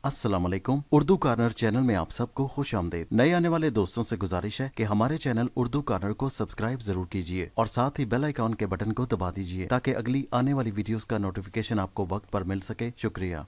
अस्सलाम वालेकुम। Urdu corner channel में आप सबको खुश आमदीद। नए आने वाले दोस्तों से गुजारिश है कि हमारे चैनल उर्दू कॉर्नर को सब्सक्राइब जरूर कीजिए और साथ ही बेल आइकॉन के बटन को दबा दीजिए ताकि अगली आने वाली वीडियोस का नोटिफिकेशन आपको वक्त पर मिल सके। शुक्रिया।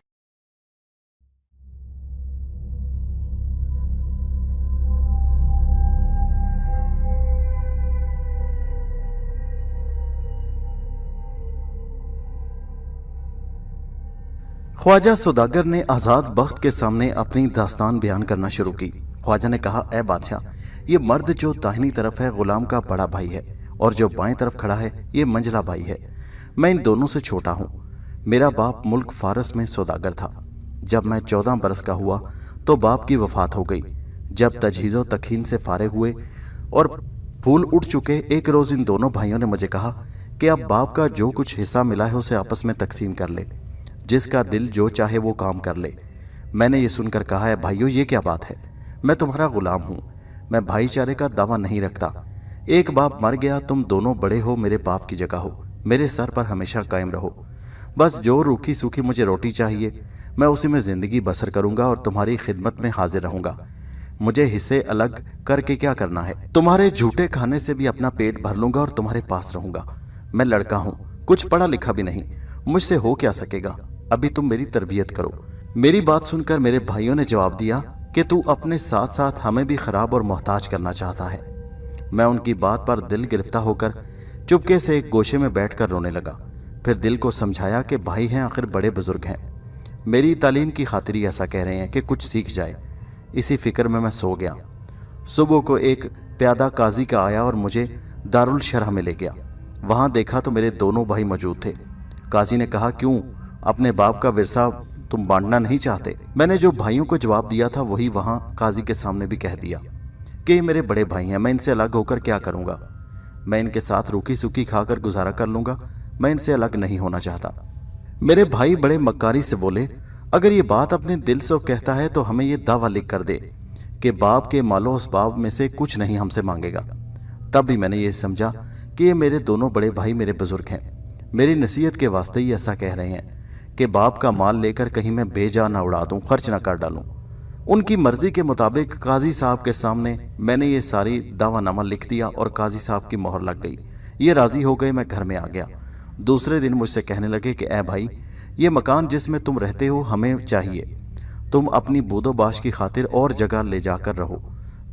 ख्वाजा सौदागर ने आज़ाद बख्त के सामने अपनी दास्तान बयान करना शुरू की। ख्वाजा ने कहा, ए बादशाह, ये मर्द जो दाहिनी तरफ है गुलाम का बड़ा भाई है और जो बाएं तरफ खड़ा है ये मंझला भाई है। मैं इन दोनों से छोटा हूँ। मेरा बाप मुल्क फारस में सौदागर था। जब मैं 14 बरस का हुआ तो बाप की वफात हो गई। जब तजहीज़ो तखीन से फारिग हुए और फूल उठ चुके, एक रोज़ इन दोनों भाइयों ने मुझे कहा कि अब बाप का जो कुछ हिस्सा मिला है उसे आपस में तकसीम कर ले, जिसका दिल जो चाहे वो काम कर ले। मैंने ये सुनकर कहा, है भाइयों, ये क्या बात है? मैं तुम्हारा गुलाम हूँ, मैं भाईचारे का दावा नहीं रखता। एक बाप मर गया, तुम दोनों बड़े हो, मेरे बाप की जगह हो, मेरे सर पर हमेशा कायम रहो। बस जो रूखी सूखी मुझे रोटी चाहिए मैं उसी में ज़िंदगी बसर करूँगा और तुम्हारी खिदमत में हाजिर रहूँगा। मुझे हिस्से अलग करके क्या करना है? तुम्हारे झूठे खाने से भी अपना पेट भर लूँगा और तुम्हारे पास रहूँगा। मैं लड़का हूँ, कुछ पढ़ा लिखा भी नहीं, मुझसे हो क्या सकेगा? अभी तुम मेरी तरबियत करो। मेरी बात सुनकर मेरे भाइयों ने जवाब दिया कि तू अपने साथ साथ हमें भी खराब और मोहताज करना चाहता है। मैं उनकी बात पर दिल गिरफ्तार होकर चुपके से एक गोशे में बैठकर रोने लगा। फिर दिल को समझाया कि भाई हैं, आखिर बड़े बुजुर्ग हैं, मेरी तालीम की खातिर ही ऐसा कह रहे हैं कि कुछ सीख जाए। इसी फिक्र में मैं सो गया। सुबह को एक प्यादा काजी का आया और मुझे दारुल शरह में ले गया। वहाँ देखा तो मेरे दोनों भाई मौजूद थे। काजी ने कहा, क्यों, अपने बाप का विरसा तुम बांटना नहीं चाहते? मैंने जो भाइयों को जवाब दिया था वही वहाँ काजी के सामने भी कह दिया कि ये मेरे बड़े भाई हैं, मैं इनसे अलग होकर क्या करूँगा? मैं इनके साथ रूखी सूखी खाकर गुजारा कर लूँगा, मैं इनसे अलग नहीं होना चाहता। मेरे भाई बड़े मक्कारी से बोले, अगर ये बात अपने दिल से कहता है तो हमें ये दावा लिख कर दे कि बाप के मालो असबाब में से कुछ नहीं हमसे मांगेगा। तब भी मैंने ये समझा कि ये मेरे दोनों बड़े भाई मेरे बुजुर्ग हैं, मेरी नसीहत के वास्ते ही ऐसा कह रहे हैं कि बाप का माल लेकर कहीं मैं बेजा ना उड़ा दूं, खर्च ना कर डालूं। उनकी मर्जी के मुताबिक काजी साहब के सामने मैंने ये सारी दावानामा लिख दिया और काजी साहब की मोहर लग गई। ये राजी हो गए। मैं घर में आ गया। दूसरे दिन मुझसे कहने लगे कि ए भाई, ये मकान जिसमें तुम रहते हो हमें चाहिए, तुम अपनी बूदोबाश की खातिर और जगह ले जाकर रहो।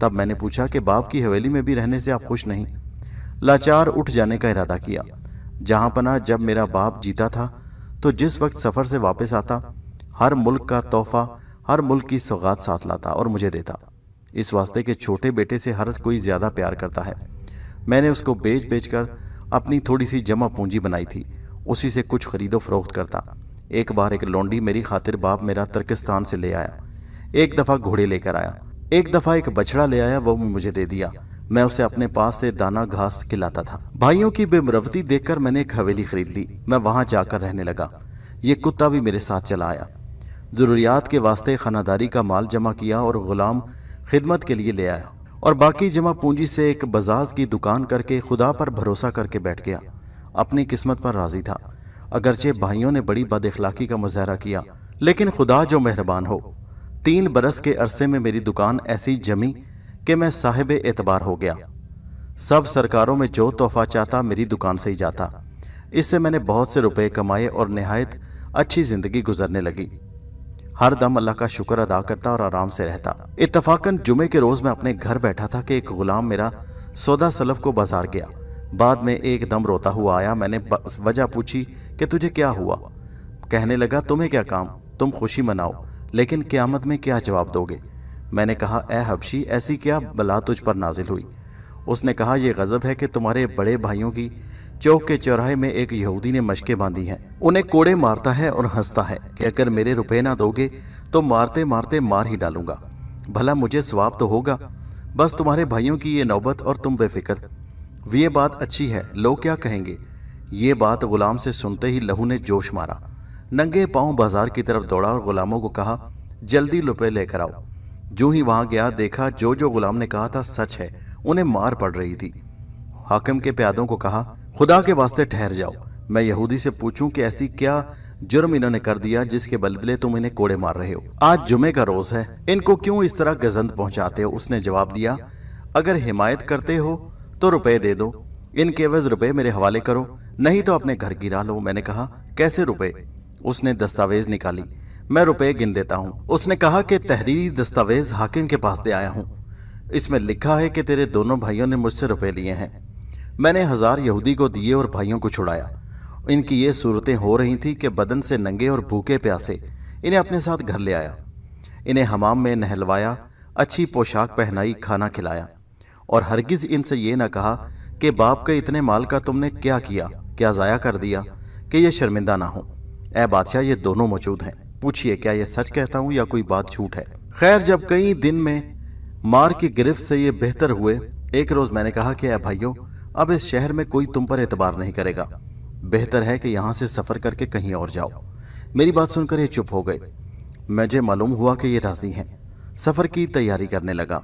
तब मैंने पूछा कि बाप की हवेली में भी रहने से आप खुश नहीं? लाचार उठ जाने का इरादा किया। जहाँ पना जब मेरा बाप जीता था तो जिस वक्त सफ़र से वापस आता हर मुल्क का तोहफा, हर मुल्क की सौगात साथ लाता और मुझे देता, इस वास्ते के छोटे बेटे से हर कोई ज़्यादा प्यार करता है। मैंने उसको बेच बेच कर अपनी थोड़ी सी जमा पूंजी बनाई थी, उसी से कुछ खरीदो फरोख्त करता। एक बार एक लौंडी मेरी खातिर बाप मेरा तुर्किस्तान से ले आया। एक दफ़ा घोड़े लेकर आया, एक दफ़ा एक बछड़ा ले आया, वो मुझे दे दिया। मैं उसे अपने पास से दाना घास खिलाता था। भाइयों की बेमरवती देखकर मैंने एक हवेली खरीद ली। मैं वहां जाकर रहने लगा। ये कुत्ता भी मेरे साथ चला आया। ज़रूरियात के वास्ते खानादारी का माल जमा किया और गुलाम खिदमत के लिए ले आया और बाकी जमा पूंजी से एक बजाज की दुकान करके खुदा पर भरोसा करके बैठ गया। अपनी किस्मत पर राजी था। अगरचे भाइयों ने बड़ी बदअखलाकी का मुजाहरा किया, लेकिन खुदा जो मेहरबान हो, 3 बरस के अरसे में मेरी दुकान ऐसी जमी कि मैं साहिब एतबार हो गया। सब सरकारों में जो तोहफा चाहता मेरी दुकान से ही जाता। इससे मैंने बहुत से रुपए कमाए और निहायत अच्छी ज़िंदगी गुजरने लगी। हर दम अल्लाह का शुक्र अदा करता और आराम से रहता। इत्तफाकन जुमे के रोज़ मैं अपने घर बैठा था कि एक गुलाम मेरा सौदा सलफ को बाजार गया। बाद में एक दम रोता हुआ आया। मैंने वजह पूछी कि तुझे क्या हुआ? कहने लगा, तुम्हें क्या काम, तुम खुशी मनाओ, लेकिन क़यामत में क्या जवाब दोगे? मैंने कहा, ए हबशी, ऐसी क्या बला तुझ पर नाजिल हुई? उसने कहा, यह गज़ब है कि तुम्हारे बड़े भाइयों की चौक के चौराहे में एक यहूदी ने मशकें बांधी हैं। उन्हें कोड़े मारता है और हंसता है कि अगर मेरे रुपए ना दोगे तो मारते मारते मार ही डालूंगा। भला मुझे सवाब तो होगा। बस तुम्हारे भाइयों की ये नौबत और तुम बेफिक्र। ये बात अच्छी है, लोग क्या कहेंगे? ये बात गुलाम से सुनते ही लहू ने जोश मारा। नंगे पाँव बाजार की तरफ दौड़ा और गुलामों को कहा, जल्दी रुपए लेकर आओ। जो ही वहां गया देखा जो गुलाम ने कहा था सच है, उन्हें मार पड़ रही थी। हाकिम के प्यादों को कहा, खुदा के वास्ते ठहर जाओ, मैं यहूदी से पूछूं कि ऐसी क्या जुर्म इन्होंने कर दिया जिसके बदले तुम इन्हें कोड़े मार रहे हो। आज जुमे का रोज है, इनको क्यों इस तरह गजंद पहुंचाते हो? उसने जवाब दिया, अगर हिमायत करते हो तो रुपए दे दो, इनके एवज रुपए मेरे हवाले करो, नहीं तो अपने घर गिरा लो। मैंने कहा, कैसे रुपए? उसने दस्तावेज निकाली। मैं रुपए गिन देता हूँ। उसने कहा कि तहरीरी दस्तावेज हाकिम के पास दे आया हूँ, इसमें लिखा है कि तेरे दोनों भाइयों ने मुझसे रुपए लिए हैं। मैंने 1000 यहूदी को दिए और भाइयों को छुड़ाया। इनकी ये सूरतें हो रही थी कि बदन से नंगे और भूखे प्यासे इन्हें अपने साथ घर ले आया, इन्हें हमाम में नहलवाया, अच्छी पोशाक पहनाई, खाना खिलाया, और हरगिज़ इनसे ये ना कहा कि बाप के इतने माल का तुमने क्या किया, क्या ज़ाया कर दिया, कि ये शर्मिंदा ना हो। ए बादशाह, ये दोनों मौजूद हैं, पूछिए क्या ये सच कहता हूँ या कोई बात झूठ है। खैर, जब कई दिन में मार की गिरफ्त से ये बेहतर हुए, एक रोज़ मैंने कहा कि ए भाइयों, अब इस शहर में कोई तुम पर एतबार नहीं करेगा, बेहतर है कि यहाँ से सफ़र करके कहीं और जाओ। मेरी बात सुनकर ये चुप हो गए। मुझे मालूम हुआ कि ये राज़ी हैं। सफ़र की तैयारी करने लगा।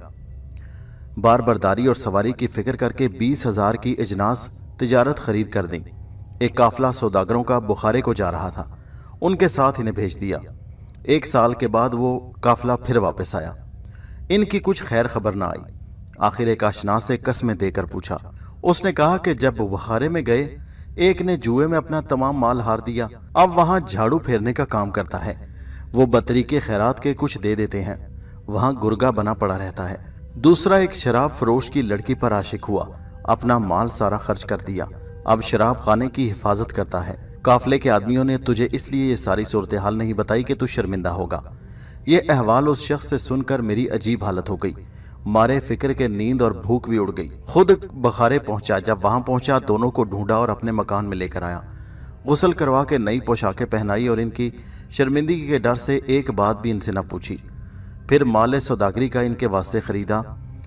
बार बर्दारी और सवारी की फिक्र करके 20,000 की इजनास तिजारत खरीद कर दी। एक काफिला सौदागरों का बुखारे को जा रहा था, उनके साथ इन्हें भेज दिया। 1 साल के बाद वो काफिला फिर वापस आया। इनकी कुछ खैर खबर ना आई। आखिर एक आशना से कस्में देकर पूछा। उसने कहा कि जब बुखारे में गए, एक ने जुए में अपना तमाम माल हार दिया, अब वहां झाड़ू फेरने का काम करता है। वो बतरीके खैरात के कुछ दे देते हैं, वहां गुर्गा बना पड़ा रहता है। दूसरा एक शराब फरोश की लड़की पर आशिक हुआ, अपना माल सारा खर्च कर दिया, अब शराब खाने की हिफाजत करता है। काफले के आदमियों ने तुझे इसलिए ये सारी सूरत हाल नहीं बताई कि तू शर्मिंदा होगा। ये अहवाल उस शख्स से सुनकर मेरी अजीब हालत हो गई। मारे फिक्र के नींद और भूख भी उड़ गई। खुद बुखारे पहुंचा। जब वहां पहुंचा, दोनों को ढूंढा और अपने मकान में लेकर आया। गुस्ल करवा के नई पोशाकें पहनाई और इनकी शर्मिंदगी के डर से एक बात भी इनसे न पूछी। फिर माल सौदागरी का इनके वास्ते खरीदा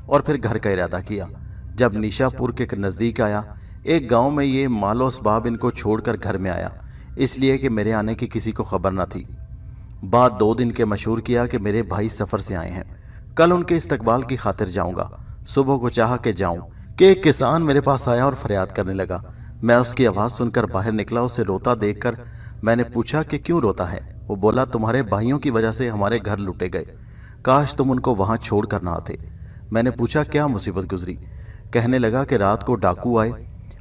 और फिर घर का इरादा किया। जब निशापुर के नज़दीक आया, एक गांव में ये मालो असबाब इनको छोड़कर घर में आया, इसलिए कि मेरे आने की किसी को खबर न थी। बाद 2 दिन के मशहूर किया कि मेरे भाई सफ़र से आए हैं, कल उनके इस्तकबाल की खातिर जाऊंगा। सुबह को चाहा कि जाऊं कि एक किसान मेरे पास आया और फरियाद करने लगा। मैं उसकी आवाज़ सुनकर बाहर निकला। उसे रोता देखकर मैंने पूछा कि क्यों रोता है। वो बोला, तुम्हारे भाइयों की वजह से हमारे घर लूटे गए, काश तुम उनको वहां छोड़ कर ना आते। मैंने पूछा, क्या मुसीबत गुजरी? कहने लगा कि रात को डाकू आए,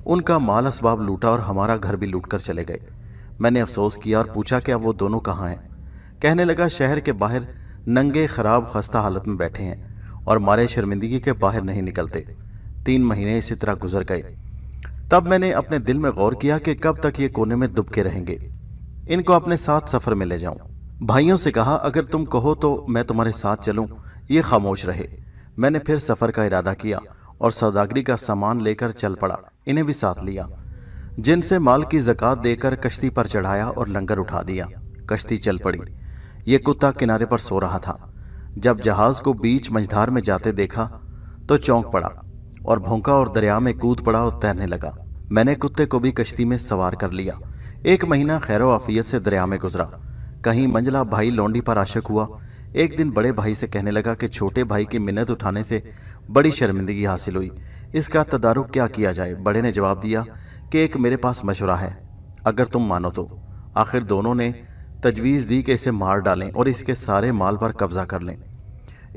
उनका माल असबाब लूटा और हमारा घर भी लूट कर चले गए। मैंने अफसोस किया और पूछा, क्या वो दोनों कहाँ हैं? कहने लगा, शहर के बाहर नंगे खराब खस्ता हालत में बैठे हैं और मारे शर्मिंदगी के बाहर नहीं निकलते। 3 महीने इसी तरह गुजर गए। तब मैंने अपने दिल में गौर किया कि कब तक ये कोने में दुबके रहेंगे, इनको अपने साथ सफ़र में ले जाऊं। भाइयों से कहा, अगर तुम कहो तो मैं तुम्हारे साथ चलूं। ये खामोश रहे। मैंने फिर सफ़र का इरादा किया और सौदागरी का सामान लेकर चल पड़ा। इन्हें भी साथ लिया, जिनसे माल की ज़कात देकर कश्ती पर चढ़ाया और लंगर उठा दिया। कश्ती चल पड़ी। ये कुत्ता किनारे पर सो रहा था। जब जहाज को बीच मझधार में जाते देखा तो चौंक पड़ा और भौंका और दरिया में कूद पड़ा और तैरने लगा। मैंने कुत्ते को भी कश्ती में सवार कर लिया। 1 महीना खैरो आफियत से दरिया में गुजरा। कहीं मंझला भाई लौंडी पर आशिक हुआ। एक दिन बड़े भाई से कहने लगा कि छोटे भाई की मिन्नत उठाने से बड़ी शर्मिंदगी हासिल हुई, इसका तदारुक क्या किया जाए? बड़े ने जवाब दिया कि एक मेरे पास मशवरा है, अगर तुम मानो तो। आखिर दोनों ने तजवीज़ दी कि इसे मार डालें और इसके सारे माल पर कब्जा कर लें।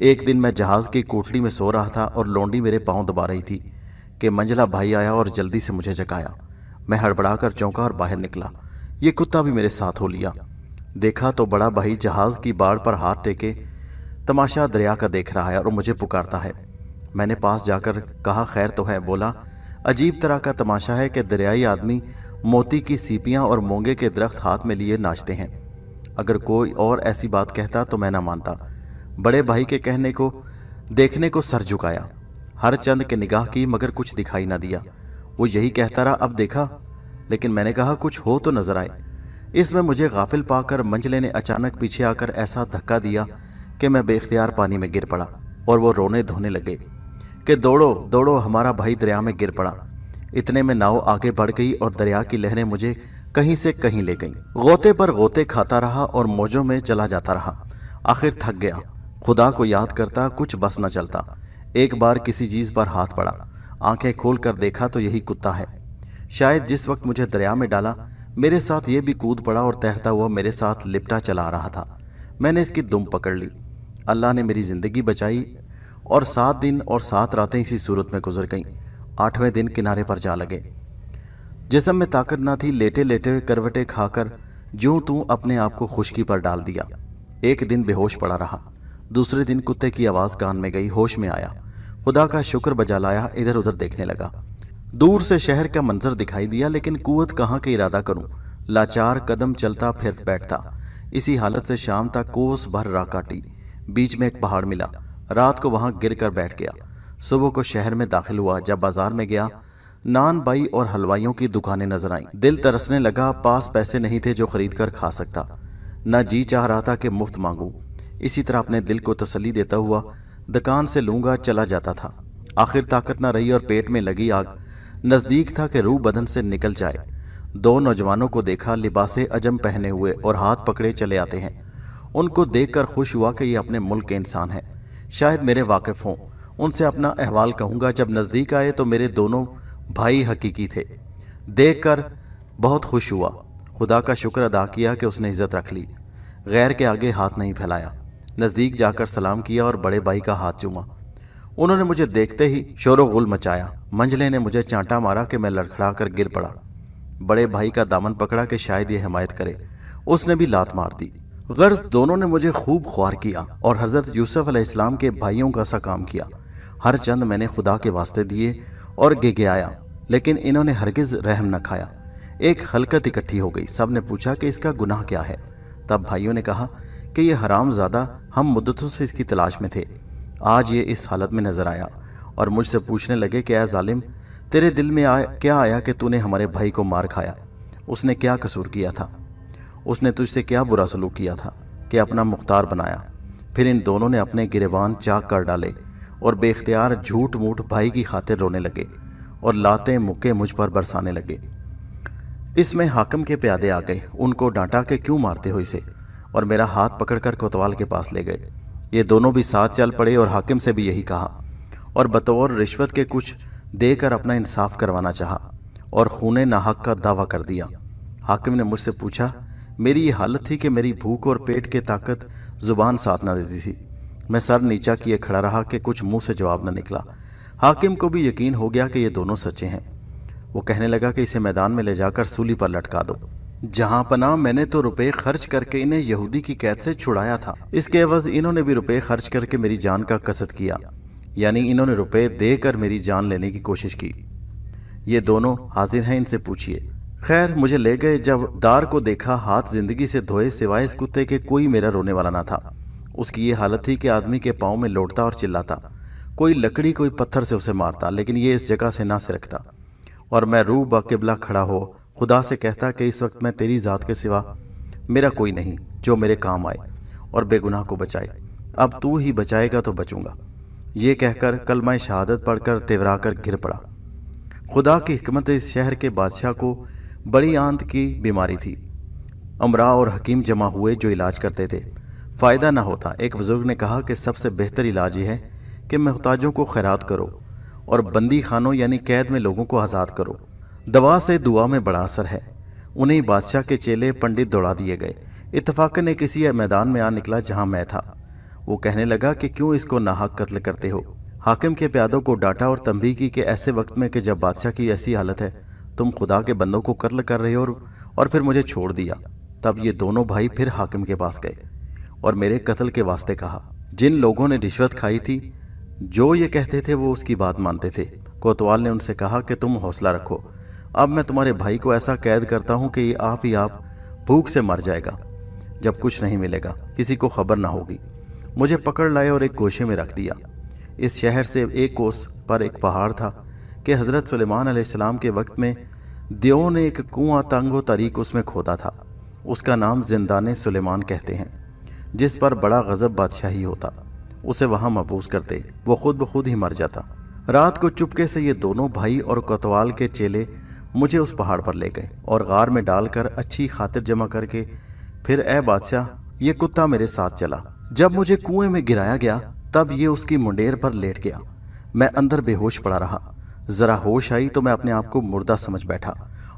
एक दिन मैं जहाज़ की कोठली में सो रहा था और लौंडी मेरे पांव दबा रही थी कि मंझला भाई आया और जल्दी से मुझे जगाया। मैं हड़बड़ाकर चौंका और बाहर निकला। ये कुत्ता भी मेरे साथ हो लिया। देखा तो बड़ा भाई जहाज़ की बाड़ पर हाथ टेके तमाशा दरिया का देख रहा है और मुझे पुकारता है। मैंने पास जाकर कहा, खैर तो है? बोला, अजीब तरह का तमाशा है कि दरियाई आदमी मोती की सीपियाँ और मोंगे के दरख्त हाथ में लिए नाचते हैं। अगर कोई और ऐसी बात कहता तो मैं ना मानता। बड़े भाई के कहने को देखने को सर झुकाया। हर चंद के निगाह की मगर कुछ दिखाई ना दिया। वो यही कहता रहा, अब देखा? लेकिन मैंने कहा, कुछ हो तो नजर आए। इसमें मुझे गाफिल पाकर मंझले ने अचानक पीछे आकर ऐसा धक्का दिया कि मैं बेख्तियार पानी में गिर पड़ा और वो रोने धोने लगे कि दौड़ो दौड़ो, हमारा भाई दरिया में गिर पड़ा। इतने में नाव आगे बढ़ गई और दरिया की लहरें मुझे कहीं से कहीं ले गईं। गोते पर गोते खाता रहा और मौजों में चला जाता रहा। आखिर थक गया। खुदा को याद करता कुछ बस न चलता। एक बार किसी चीज़ पर हाथ पड़ा। आंखें खोल कर देखा तो यही कुत्ता है। शायद जिस वक्त मुझे दरिया में डाला मेरे साथ ये भी कूद पड़ा और तैरता हुआ मेरे साथ लिपटा चला आ रहा था। मैंने इसकी दुम पकड़ ली। अल्लाह ने मेरी ज़िंदगी बचाई और 7 दिन और 7 रातें इसी सूरत में गुजर गईं। 8वें दिन किनारे पर जा लगे। जिस्म में ताकत ना थी, लेटे लेटे करवटें खाकर ज्यों तू अपने आप को खुश्की पर डाल दिया। एक दिन बेहोश पड़ा रहा। दूसरे दिन कुत्ते की आवाज़ कान में गई, होश में आया, खुदा का शुक्र बजा लाया, इधर उधर देखने लगा। दूर से शहर का मंजर दिखाई दिया, लेकिन कुव्वत कहाँ के इरादा करूं। लाचार कदम चलता फिर बैठता। इसी हालत से शाम तक कोस भर राह काटी। बीच में एक पहाड़ मिला। रात को वहां गिर कर बैठ गया। सुबह को शहर में दाखिल हुआ। जब बाजार में गया, नान बाई और हलवाइयों की दुकानें नजर आईं। दिल तरसने लगा। पास पैसे नहीं थे जो खरीद कर खा सकता। न जी चाह रहा था कि मुफ्त मांगूं। इसी तरह अपने दिल को तसल्ली देता हुआ दुकान से लूंगा चला जाता था। आखिर ताकत न रही और पेट में लगी आग नजदीक था कि रूह बदन से निकल जाए। 2 नौजवानों को देखा, लिबासे अजम पहने हुए और हाथ पकड़े चले आते हैं। उनको देखकर खुश हुआ कि ये अपने मुल्क के इंसान हैं, शायद मेरे वाकिफ हों। उनसे अपना अहवाल कहूँगा। जब नज़दीक आए तो मेरे दोनों भाई हकीकी थे। देखकर बहुत खुश हुआ। खुदा का शुक्र अदा किया कि उसने इज्जत रख ली। गैर के आगे हाथ नहीं फैलाया। नज़दीक जाकर सलाम किया और बड़े भाई का हाथ चूमा। उन्होंने मुझे देखते ही शोर गुल मचाया। मंझले ने मुझे चांटा मारा कि मैं लड़खड़ा कर गिर पड़ा। बड़े भाई का दामन पकड़ा कि शायद ये हिमायत करे। उसने भी लात मार दी। गर्ज दोनों ने मुझे खूब ख्वार किया और हज़रत यूसुफ अलैहिस्सलाम के भाइयों का सा काम किया। हर चंद मैंने खुदा के वास्ते दिए और गिगयाया, लेकिन इन्होंने हरगिज़ रहम न खाया। एक हलकत इकट्ठी हो गई। सब ने पूछा कि इसका गुनाह क्या है। तब भाइयों ने कहा कि ये हरामज़ादा, हम मुद्दतों से इसकी तलाश में थे। आज ये इस हालत में नजर आया और मुझसे पूछने लगे कि ऐ जालिम, तेरे दिल में क्या आया कि तूने हमारे भाई को मार खाया? उसने क्या कसूर किया था? उसने तुझसे क्या बुरा सलूक किया था कि अपना मुख्तार बनाया? फिर इन दोनों ने अपने गिरेबान चाक कर डाले और बेख्तियार झूठ मूठ भाई की खातिर रोने लगे और लाते मुक्के मुझ पर बरसाने लगे। इसमें हाकिम के प्यादे आ गए। उनको डांटा कि क्यों मारते हो इसे, और मेरा हाथ पकड़कर कोतवाल के पास ले गए। ये दोनों भी साथ चल पड़े और हाकिम से भी यही कहा और बतौर रिश्वत के कुछ देकर अपना इंसाफ करवाना चाहा और खूने नाहक का दावा कर दिया। हाकिम ने मुझसे पूछा। मेरी ये हालत थी कि मेरी भूख और पेट की ताकत जुबान साथ न देती थी। मैं सर नीचा किए खड़ा रहा कि कुछ मुंह से जवाब न निकला। हाकिम को भी यकीन हो गया कि ये दोनों सच्चे हैं। वो कहने लगा कि इसे मैदान में ले जाकर सूली पर लटका दो। जहां पना, मैंने तो रुपए खर्च करके इन्हें यहूदी की कैद से छुड़ाया था। इसके एवज इन्होंने भी रुपए खर्च करके मेरी जान का कसद किया, यानी इन्होंने रुपए देकर मेरी जान लेने की कोशिश की। ये दोनों हाजिर हैं, इनसे पूछिए। खैर, मुझे ले गए। जब दार को देखा, हाथ जिंदगी से धोए सिवाय इस कुत्ते के कोई मेरा रोने वाला ना था। उसकी ये हालत थी कि आदमी के पाँव में लौटता और चिल्लाता। कोई लकड़ी कोई पत्थर से उसे मारता, लेकिन ये इस जगह से ना सिरकता। और मैं रूह बाकिबला खड़ा हो खुदा से कहता कि इस वक्त मैं तेरी ज़ात के सिवा मेरा कोई नहीं जो मेरे काम आए और बेगुनाह को बचाए। अब तू ही बचाएगा तो बचूंगा। ये कहकर कलमा शहादत पढ़कर तेवरा कर गिर पड़ा। खुदा की हिकमत, इस शहर के बादशाह को बड़ी आंत की बीमारी थी। अमरा और हकीम जमा हुए जो इलाज करते थे। फ़ायदा ना होता। एक बुजुर्ग ने कहा कि सबसे बेहतर इलाज ये है कि मोहताजों को खैरात करो और बंदी खानों यानी कैद में लोगों को आज़ाद करो। दवा से दुआ में बड़ा असर है। उन्हें बादशाह के चेले पंडित दौड़ा दिए गए। इत्तफाकन एक किसी मैदान में आ निकला जहां मैं था। वो कहने लगा कि क्यों इसको नाहक कत्ल करते हो। हाकिम के प्यादों को डांटा और तंबीह की कि ऐसे वक्त में कि जब बादशाह की ऐसी हालत है, तुम खुदा के बंदों को कत्ल कर रहे हो और फिर मुझे छोड़ दिया। तब ये दोनों भाई फिर हाकिम के पास गए और मेरे कत्ल के वास्ते कहा। जिन लोगों ने रिश्वत खाई थी, जो ये कहते थे वो उसकी बात मानते थे। कोतवाल ने उनसे कहा कि तुम हौसला रखो, अब मैं तुम्हारे भाई को ऐसा कैद करता हूं कि ये आप भूख से मर जाएगा। जब कुछ नहीं मिलेगा, किसी को खबर ना होगी। मुझे पकड़ लाए और एक गोशे में रख दिया। इस शहर से एक कोस पर एक पहाड़ था कि हज़रत सुलेमान अलैहिस्सलाम के वक्त में दियों ने एक कुआं तंगो तरीक उसमें खोदा था। उसका नाम जिंदाने सुलेमान कहते हैं। जिस पर बड़ा गजब बादशाही होता, उसे वहाँ महबूस करते, वो खुद ब खुद ही मर जाता। रात को चुपके से ये दोनों भाई और कोतवाल के चेले मुझे उस पहाड़ पर ले गए और गार में डालकर अच्छी खातिर जमा करके फिर ए बादशाह, ये कुत्ता मेरे साथ चला। जब मुझे कुएं में गिराया गया तब ये उसकी मुंडेर पर लेट गया। मैं अंदर बेहोश पड़ा रहा। जरा होश आई तो मैं अपने आप को मुर्दा समझ बैठा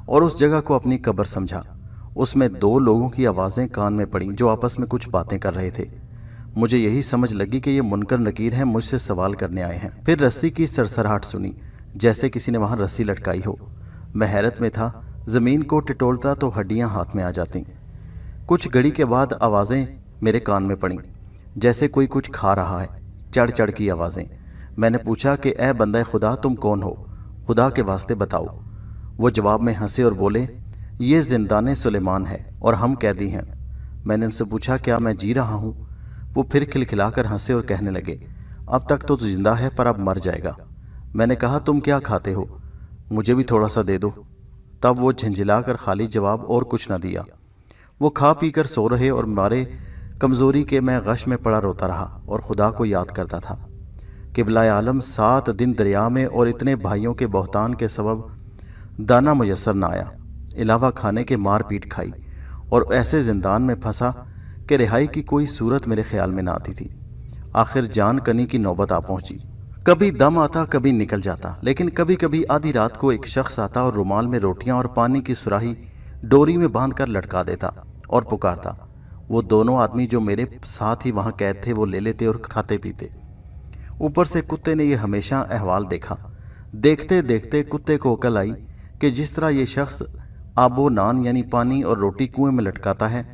और उस जगह को अपनी कब्र समझा। उसमें 2 लोगों की आवाज़ें कान में पड़ीं जो आपस में कुछ बातें कर रहे थे। मुझे यही समझ लगी कि ये मुनकर नकीर हैं, मुझसे सवाल करने आए हैं। फिर रस्सी की सरसराहट सुनी, जैसे किसी ने वहाँ रस्सी लटकाई हो। मैं हैरत में था, ज़मीन को टिटोलता तो हड्डियाँ हाथ में आ जातीं। कुछ घड़ी के बाद आवाज़ें मेरे कान में पड़ीं, जैसे कोई कुछ खा रहा है, चढ़ चढ़ की आवाज़ें। मैंने पूछा कि ए बंदा खुदा, तुम कौन हो? खुदा के वास्ते बताओ। वो जवाब में हंसे और बोले, ये जिंदाने सुलेमान है और हम कैदी हैं। मैंने उनसे पूछा, क्या मैं जी रहा हूँ? वो फिर खिलखिलाकर हंसे और कहने लगे, अब तक तो जिंदा है पर अब मर जाएगा। मैंने कहा, तुम क्या खाते हो? मुझे भी थोड़ा सा दे दो। तब वो झंझिलाकर खाली जवाब और कुछ न दिया। वो खा पी कर सो रहे और मारे कमज़ोरी के मैं गश में पड़ा रोता रहा और खुदा को याद करता था। किबला आलम 7 दिन दरिया में और इतने भाइयों के बहतान के सबब दाना मुयस्सर न आया, इलावा खाने के मार पीट खाई और ऐसे जिंदान में फंसा कि रिहाई की कोई सूरत मेरे ख्याल में ना आती थी। आखिर जान कनी की नौबत आ पहुंची। कभी दम आता, कभी निकल जाता, लेकिन कभी कभी आधी रात को एक शख्स आता और रुमाल में रोटियां और पानी की सुराही डोरी में बांध कर लटका देता और पुकारता। वो दोनों आदमी जो मेरे साथ ही वहां कैद थे वो ले लेते और खाते पीते। ऊपर से कुत्ते ने यह हमेशा अहवाल देखा। देखते देखते कुत्ते को अकल आई कि जिस तरह ये शख्स आबो नान यानी पानी और रोटी कुएं में लटकाता है,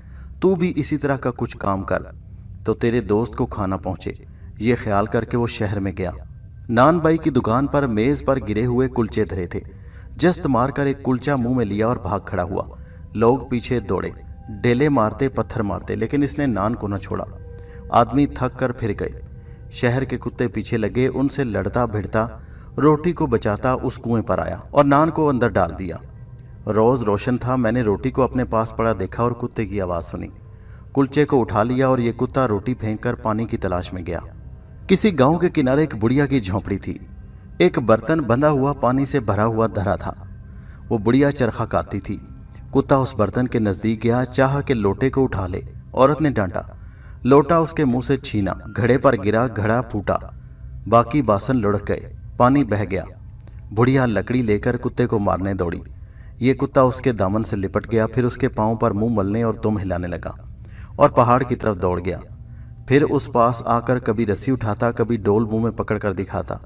तू भी इसी तरह का कुछ काम कर तो तेरे दोस्त को खाना पहुंचे। ये ख्याल करके वो शहर में गया। नान बाई की दुकान पर मेज पर गिरे हुए कुलचे धरे थे। जस्त मारकर एक कुलचा मुंह में लिया और भाग खड़ा हुआ। लोग पीछे दौड़े, ढेले मारते, पत्थर मारते, लेकिन इसने नान को न छोड़ा। आदमी थक कर फिर गए। शहर के कुत्ते पीछे लगे, उनसे लड़ता भिड़ता रोटी को बचाता उस कुएं पर आया और नान को अंदर डाल दिया। रोज रोशन था। मैंने रोटी को अपने पास पड़ा देखा और कुत्ते की आवाज़ सुनी। कुलचे को उठा लिया और ये कुत्ता रोटी फेंक कर पानी की तलाश में गया। किसी गांव के किनारे एक बुढ़िया की झोंपड़ी थी। एक बर्तन बंधा हुआ पानी से भरा हुआ धरा था। वो बुढ़िया चरखा काटती थी। कुत्ता उस बर्तन के नजदीक गया, चाहा कि लोटे को उठा ले। औरत ने डांटा। लोटा उसके मुंह से छीना, घड़े पर गिरा, घड़ा फूटा, बाकी बासन लुढ़क गए, पानी बह गया। बुढ़िया लकड़ी लेकर कुत्ते को मारने दौड़ी। ये कुत्ता उसके दामन से लिपट गया, फिर उसके पांव पर मुंह मलने और दुम हिलाने लगा और पहाड़ की तरफ दौड़ गया। फिर उस पास आकर कभी रस्सी उठाता, कभी डोल मुंह में पकड़ कर दिखाता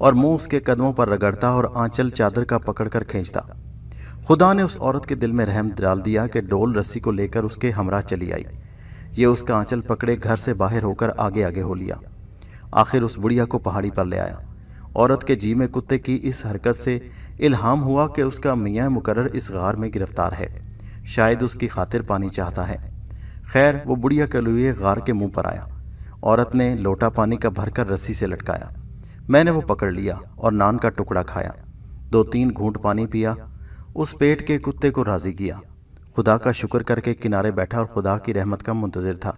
और मुंह उसके कदमों पर रगड़ता और आंचल चादर का पकड़ कर खींचता। खुदा ने उस औरत के दिल में रहम डाल दिया कि डोल रस्सी को लेकर उसके हमरा चली आई। ये उसका आंचल पकड़े घर से बाहर होकर आगे आगे हो लिया। आखिर उस बुढ़िया को पहाड़ी पर ले आया। औरत के जी में कुत्ते की इस हरकत से इल्हाम हुआ कि उसका मियाँ मुकर्रर इस गार में गिरफ्तार है, शायद उसकी खातिर पानी चाहता है। खैर, वो बुढ़िया के लिए गार के मुंह पर आया। औरत ने लोटा पानी का भरकर रस्सी से लटकाया। मैंने वो पकड़ लिया और नान का टुकड़ा खाया। 2-3 घूंट पानी पिया। उस पेट के कुत्ते को राजी किया। खुदा का शुक्र करके किनारे बैठा और खुदा की रहमत का मुंतज़िर था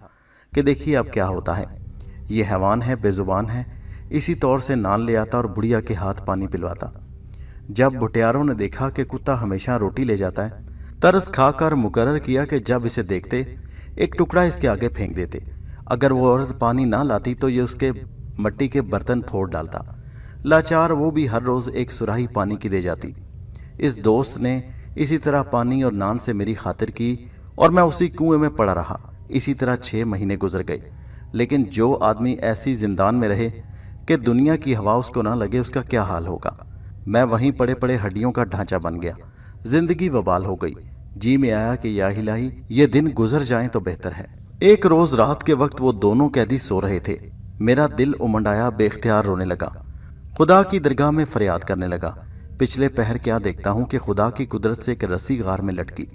कि देखिए अब क्या होता है। ये हैवान है, बेजुबान है। इसी तौर से नान ले आता और बुढ़िया के हाथ पानी पिलवाता। जब भुटियारों ने देखा कि कुत्ता हमेशा रोटी ले जाता है, तरस खाकर मुकर्रर किया कि जब इसे देखते एक टुकड़ा इसके आगे फेंक देते। अगर वो औरत पानी ना लाती तो ये उसके मट्टी के बर्तन फोड़ डालता। लाचार वो भी हर रोज़ एक सुराही पानी की दे जाती। इस दोस्त ने इसी तरह पानी और नान से मेरी खातिर की और मैं उसी कुएं में पड़ा रहा। इसी तरह 6 महीने गुजर गए। लेकिन जो आदमी ऐसी जिंदान में रहे कि दुनिया की हवा उसको ना लगे, उसका क्या हाल होगा। मैं वहीं पड़े पड़े हड्डियों का ढांचा बन गया। जिंदगी वबाल हो गई। जी में आया कि या इलाही ये दिन गुजर जाएं तो बेहतर है। एक रोज रात के वक्त वो दोनों कैदी सो रहे थे। मेरा दिल उमंडाया, बेख्तियार रोने लगा। खुदा की दरगाह में फरियाद करने लगा। पिछले पहर क्या देखता हूँ कि खुदा की कुदरत से एक रस्सी गार में लटकी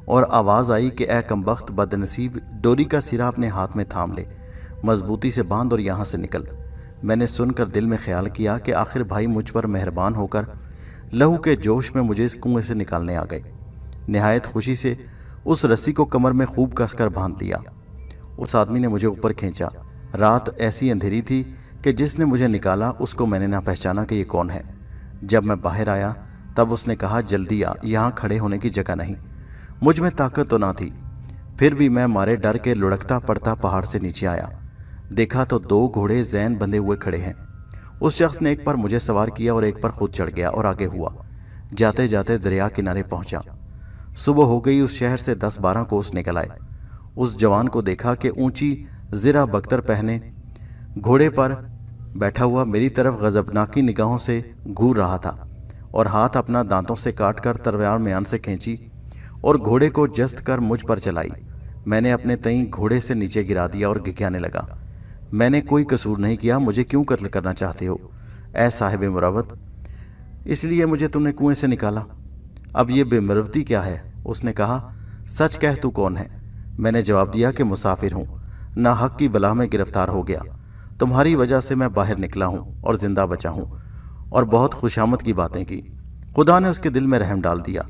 और आवाज़ आई कि ए कमबख्त बदनसीब, डोरी का सिरा अपने हाथ में थाम ले, मजबूती से बांध और यहाँ से निकल। मैंने सुनकर दिल में ख्याल किया कि आखिर भाई मुझ पर मेहरबान होकर लहू के जोश में मुझे इस कुएं से निकालने आ गए। निहायत खुशी से उस रस्सी को कमर में खूब कसकर बांध दिया। उस आदमी ने मुझे ऊपर खींचा। रात ऐसी अंधेरी थी कि जिसने मुझे निकाला उसको मैंने ना पहचाना कि ये कौन है। जब मैं बाहर आया तब उसने कहा, जल्दी आ, यहाँ खड़े होने की जगह नहीं। मुझ में ताकत तो ना थी, फिर भी मैं मारे डर के लुढ़कता पड़ता पहाड़ से नीचे आया। देखा तो 2 घोड़े जैन बंधे हुए खड़े हैं। उस शख्स ने एक पर मुझे सवार किया और एक पर खुद चढ़ गया और आगे हुआ। जाते जाते दरिया किनारे पहुंचा। सुबह हो गई। उस शहर से 10-12 कोस निकल आए। उस जवान को देखा कि ऊंची ज़रा बख्तर पहने घोड़े पर बैठा हुआ मेरी तरफ गजबनाकी निगाहों से घूर रहा था और हाथ अपना दांतों से काट कर तलवार म्यान से खींची और घोड़े को जस्त कर मुझ पर चलाई। मैंने अपने तई घोड़े से नीचे गिरा दिया और गिग्याने लगा। मैंने कोई कसूर नहीं किया, मुझे क्यों कत्ल करना चाहते हो ऐ साहिब मुरवत? इसलिए मुझे तुमने कुएं से निकाला। अब ये बेमरवती क्या है? उसने कहा, सच कह, तू कौन है? मैंने जवाब दिया कि मुसाफिर हूँ, ना हक की बला में गिरफ्तार हो गया। तुम्हारी वजह से मैं बाहर निकला हूँ और जिंदा बचा हूँ। और बहुत खुशामद की बातें की। खुदा ने उसके दिल में रहम डाल दिया।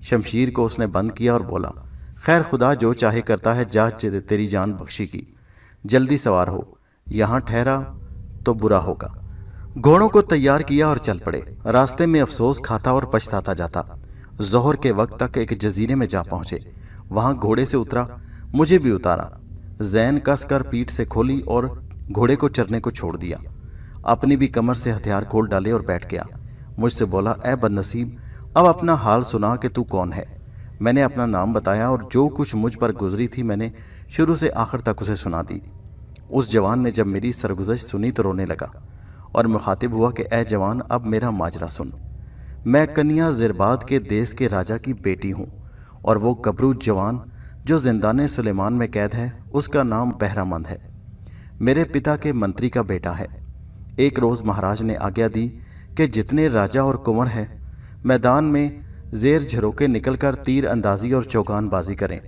शमशीर को उसने बंद किया और बोला, खैर खुदा जो चाहे करता है, जा तेरी जान बख्शी की। जल्दी सवार हो, यहाँ ठहरा तो बुरा होगा। घोड़ों को तैयार किया और चल पड़े। रास्ते में अफसोस खाता और पछताता जाता। ज़ोहर के वक्त तक एक जजीरे में जा पहुंचे। वहां घोड़े से उतरा, मुझे भी उतारा। जैन कसकर पीठ से खोली और घोड़े को चरने को छोड़ दिया। अपनी भी कमर से हथियार खोल डाले और बैठ गया। मुझसे बोला, ए बदनसीब, अब अपना हाल सुना कि तू कौन है। मैंने अपना नाम बताया और जो कुछ मुझ पर गुजरी थी मैंने शुरू से आखिर तक उसे सुना दी। उस जवान ने जब मेरी सरगुज़श्त सुनी तो रोने लगा और मुखातिब हुआ कि ए जवान, अब मेरा माजरा सुन। मैं कन्या ज़िरबाद के देश के राजा की बेटी हूँ और वो गबरू जवान जो जिंदाने सुलेमान में कैद है, उसका नाम बहरामंद है। मेरे पिता के मंत्री का बेटा है। एक रोज़ महाराज ने आज्ञा दी कि जितने राजा और कुंवर हैं मैदान में जेर झरोके निकलकर तीर अंदाजी और चौगानबाजी करें,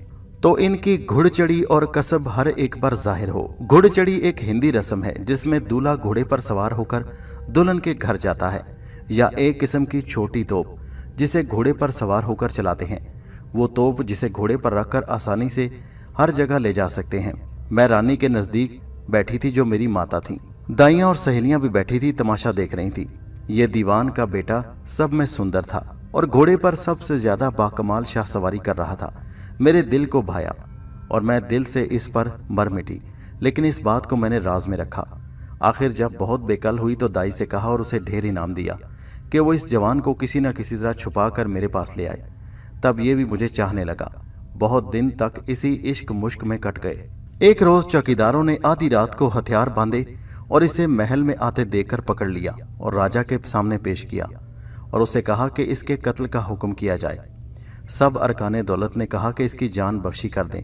तो इनकी घुड़चड़ी और कसब हर एक पर जाहिर हो। घुड़चड़ी एक हिंदी रस्म है जिसमें दूल्हा घोड़े पर सवार होकर दुल्हन के घर जाता है, या एक किस्म की छोटी तोप जिसे घोड़े पर सवार होकर चलाते हैं। वो तोप जिसे घोड़े पर रखकर आसानी से हर जगह ले जा सकते हैं। मैं रानी के नज़दीक बैठी थी जो मेरी माता थी। दाइयाँ और सहेलियाँ भी बैठी थी, तमाशा देख रही थी। ये दीवान का बेटा सब में सुंदर था और घोड़े पर सबसे ज्यादा बाकमाल शाह सवारी कर रहा था। मेरे दिल को भाया और मैं दिल से इस पर मर मिटी, लेकिन इस बात को मैंने राज में रखा। आखिर जब बहुत बेकल हुई तो दाई से कहा और उसे ढेर इनाम दिया कि वो इस जवान को किसी न किसी तरह छुपा कर मेरे पास ले आए। तब ये भी मुझे चाहने लगा। बहुत दिन तक इसी इश्क मुश्क में कट गए। एक रोज चौकीदारों ने आधी रात को हथियार बांधे और इसे महल में आते देखकर पकड़ लिया और राजा के सामने पेश किया और उसे कहा कि इसके कत्ल का हुक्म किया जाए। सब अरकाने दौलत ने कहा कि इसकी जान बख्शी कर दें।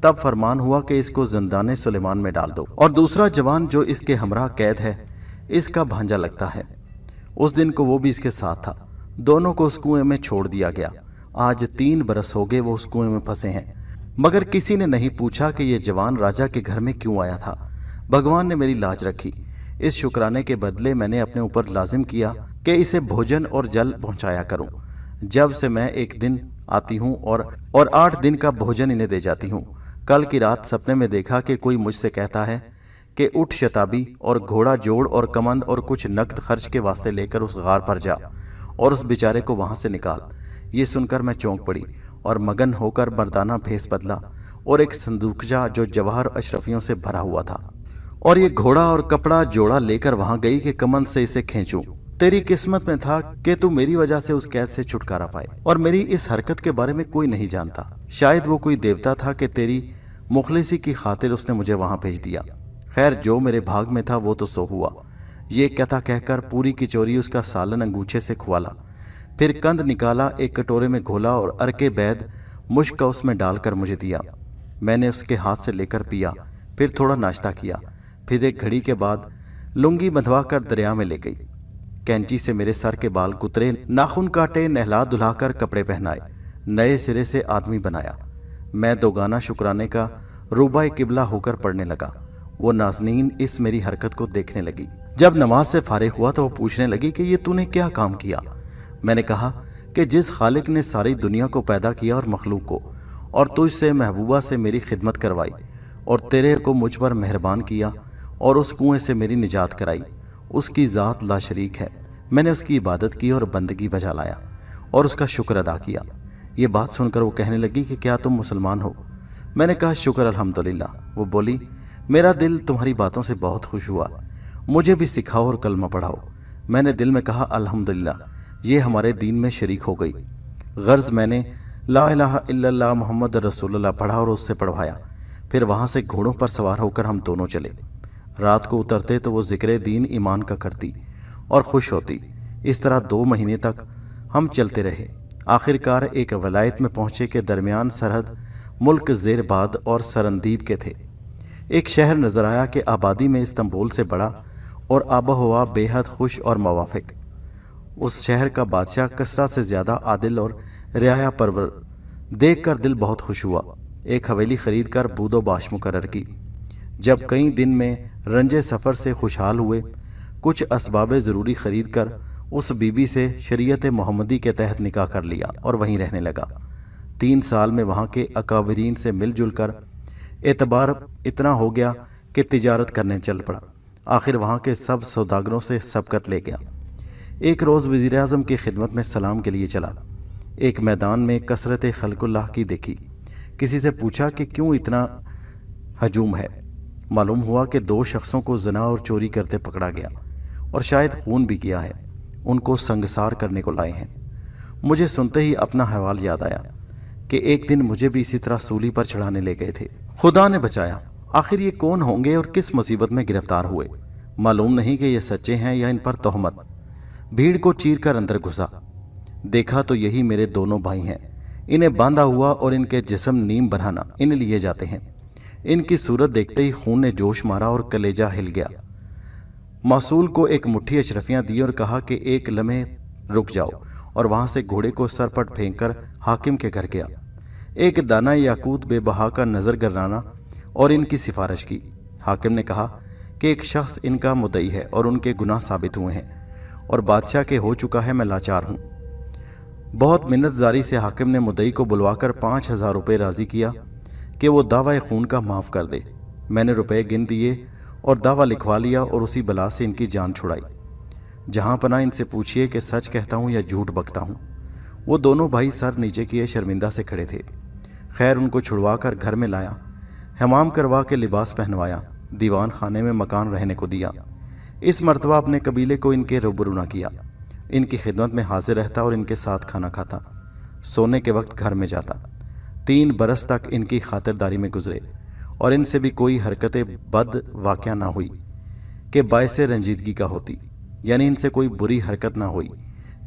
तब फरमान हुआ कि इसको जिंदाने सुलेमान में डाल दो और दूसरा जवान जो इसके हमराह कैद है इसका भांजा लगता है। उस दिन को वो भी इसके साथ था। दोनों को उस कुएं में छोड़ दिया गया। आज 3 बरस हो गए वो उस कुएं में फंसे हैं, मगर किसी ने नहीं पूछा कि ये जवान राजा के घर में क्यों आया था। भगवान ने मेरी लाज रखी। इस शुक्राने के बदले मैंने अपने ऊपर लाजिम किया कि इसे भोजन और जल पहुंचाया करूं। जब से मैं एक दिन आती हूं और 8 दिन का भोजन इन्हें दे जाती हूं। कल की रात सपने में देखा कि कोई मुझसे कहता है कि उठ शताबी और घोड़ा जोड़ और कमंद और कुछ नकद खर्च के वास्ते लेकर उस गार पर जा और उस बेचारे को वहां से निकाल। ये सुनकर मैं चौंक पड़ी और मगन होकर मर्दाना भेस बदला और एक संदूकजा जो जवाहर अशरफियों से भरा हुआ था और ये घोड़ा और कपड़ा जोड़ा लेकर वहां गई कि कमंद से इसे खींचूं। तेरी किस्मत में था कि तू मेरी वजह से उस कैद से छुटकारा पाए और मेरी इस हरकत के बारे में कोई नहीं जानता। शायद वो कोई देवता था कि तेरी मुखलिसी की खातिर उसने मुझे वहां भेज दिया। खैर, जो मेरे भाग में था वो तो सो हुआ। ये कथा कहकर पूरी किचोरी उसका सालन अंगूछे से खुआला, फिर कंद निकाला, एक कटोरे में घोला और अरके बैद मुश्क उसमें डालकर मुझे दिया। मैंने उसके हाथ से लेकर पिया, फिर थोड़ा नाश्ता किया, फिर एक घड़ी के बाद लुंगी बंधवा कर दरिया में ले गई। कैंची से मेरे सर के बाल कुतरे, नाखून काटे, नहला धुलाकर कपड़े पहनाए, नए सिरे से आदमी बनाया। मैं दोगाना शुक्राने का रूबाए किबला होकर पढ़ने लगा। वो नाज़नीन इस मेरी हरकत को देखने लगी। जब नमाज से फारिग हुआ तो वो पूछने लगी कि ये तूने क्या काम किया। मैंने कहा कि जिस खालिक ने सारी दुनिया को पैदा किया और मखलूक को, और तुझसे महबूबा से मेरी खिदमत करवाई और तेरे को मुझ पर मेहरबान किया और उस कुएं से मेरी निजात कराई, उसकी ज़ात लाशरीक है। मैंने उसकी इबादत की और बंदगी बजा लाया और उसका शुक्र अदा किया। ये बात सुनकर वो कहने लगी कि क्या तुम मुसलमान हो? मैंने कहा शुक्र अल्हम्दुलिल्लाह। वो बोली, मेरा दिल तुम्हारी बातों से बहुत खुश हुआ, मुझे भी सिखाओ और कलमा पढ़ाओ। मैंने दिल में कहा अल्हम्दुलिल्लाह, ये हमारे दीन में शरीक हो गई। गर्ज मैंने ला इलाहा इल्लल्लाह मोहम्मद रसूलुल्लाह पढ़ा और उससे पढ़वाया। फिर वहाँ से घोड़ों पर सवार होकर हम दोनों चले। रात को उतरते तो वो जिक्र दीन ईमान का करती और खुश होती। इस तरह 2 महीने तक हम चलते रहे। आखिरकार एक वलायत में पहुँचे के दरमियान सरहद मुल्क ज़ेरबाद और सरंदीब के थे। एक शहर नज़र आया कि आबादी में इस्तांबुल से बड़ा और आबोहवा बेहद खुश और मवाफिक। उस शहर का बादशाह कसरा से ज़्यादा आदिल और रियाया परवर, देख कर दिल बहुत खुश हुआ। एक हवेली खरीद कर बूदो बाश मुकर्रर की। जब कई दिन में रंजे सफ़र से खुशहाल हुए, कुछ असबाब ज़रूरी खरीद कर उस बीबी से शरीयत मोहम्मदी के तहत निकाह कर लिया और वहीं रहने लगा। 3 साल में वहाँ के अकाबरीन से मिलजुल कर एतबार इतना हो गया कि तिजारत करने चल पड़ा। आखिर वहाँ के सब सौदागरों से सबकत ले गया। एक रोज़ वज़ीर आज़म की खिदमत में सलाम के लिए चला। एक मैदान में कसरत खल्कुल्लाह की देखी। किसी से पूछा कि क्यों इतना हजूम है। मालूम हुआ कि 2 शख्सों को ज़ना और चोरी करते पकड़ा गया और शायद खून भी किया है। उनको संगसार करने को लाए हैं। मुझे सुनते ही अपना हवाल याद आया कि एक दिन मुझे भी इसी तरह सूली पर चढ़ाने ले गए थे। खुदा ने बचाया। आखिर ये कौन होंगे और किस मुसीबत में गिरफ्तार हुए? मालूम नहीं कि ये सच्चे हैं या इन पर तोहमत। भीड़ को चीर कर अंदर घुसा। देखा तो यही मेरे दोनों भाई हैं। इन्हें बांधा हुआ और इनके जिस्म नीम बनाना इन्हें लिए जाते हैं। इनकी सूरत देखते ही खून ने जोश मारा और कलेजा हिल गया। मासूल को एक मुट्ठी अशरफियाँ दी और कहा कि एक लम्हे रुक जाओ, और वहाँ से घोड़े को सरपट फेंक कर हाकिम के घर गया। एक दाना याकूत बेबहा का नज़र गराना और इनकी सिफारिश की। हाकिम ने कहा कि एक शख्स इनका मुद्दई है और उनके गुनाह साबित हुए हैं और बादशाह के हो चुका है, मैं लाचार हूँ। बहुत मिन्नतजारी से हाकिम ने मुद्दई को बुलवाकर 5000 रुपये राज़ी किया कि वो दावा खून का माफ़ कर दे। मैंने रुपए गिन दिए और दावा लिखवा लिया और उसी बला से इनकी जान छुड़ाई। जहाँ पना इनसे पूछिए कि सच कहता हूँ या झूठ बकता हूँ। वो दोनों भाई सर नीचे किए शर्मिंदा से खड़े थे। खैर उनको छुड़वा कर घर में लाया, हमाम करवा के लिबास पहनवाया, दीवान खाने में मकान रहने को दिया। इस मर्तबा अपने कबीले को इनके रूबरू न किया। इनकी खिदमत में हाजिर रहता और इनके साथ खाना खाता, सोने के वक्त घर में जाता। 3 बरस तक इनकी खातिरदारी में गुजरे और इनसे भी कोई हरकत बद वाक़या ना हुई कि बायसे रंजीदगी का होती, यानी इनसे कोई बुरी हरकत ना हुई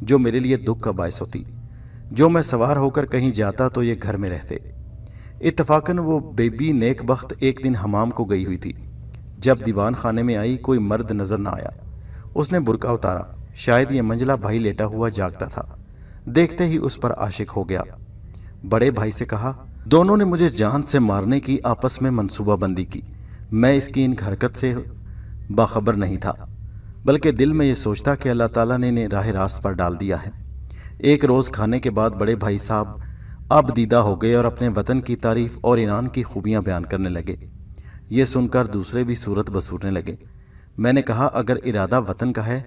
जो मेरे लिए दुख का बायस होती। जो मैं सवार होकर कहीं जाता तो ये घर में रहते। इत्तफाकन वो बेबी नेक बख्त एक दिन हमाम को गई हुई थी। जब दीवान खाने में आई, कोई मर्द नजर ना आया। उसने बुरका उतारा। शायद ये मंजला भाई लेटा हुआ जागता था। देखते ही उस पर आशिक हो गया। बड़े भाई से कहा, दोनों ने मुझे जान से मारने की आपस में मंसूबाबंदी की। मैं इसकी इन हरकत से बाखबर नहीं था, बल्कि दिल में ये सोचता कि अल्लाह ताला ने इन्हें राह रास्त पर डाल दिया है। एक रोज़ खाने के बाद बड़े भाई साहब अब दीदा हो गए और अपने वतन की तारीफ और ईरान की खूबियाँ बयान करने लगे। ये सुनकर दूसरे भी सूरत बसूरने लगे। मैंने कहा, अगर इरादा वतन का है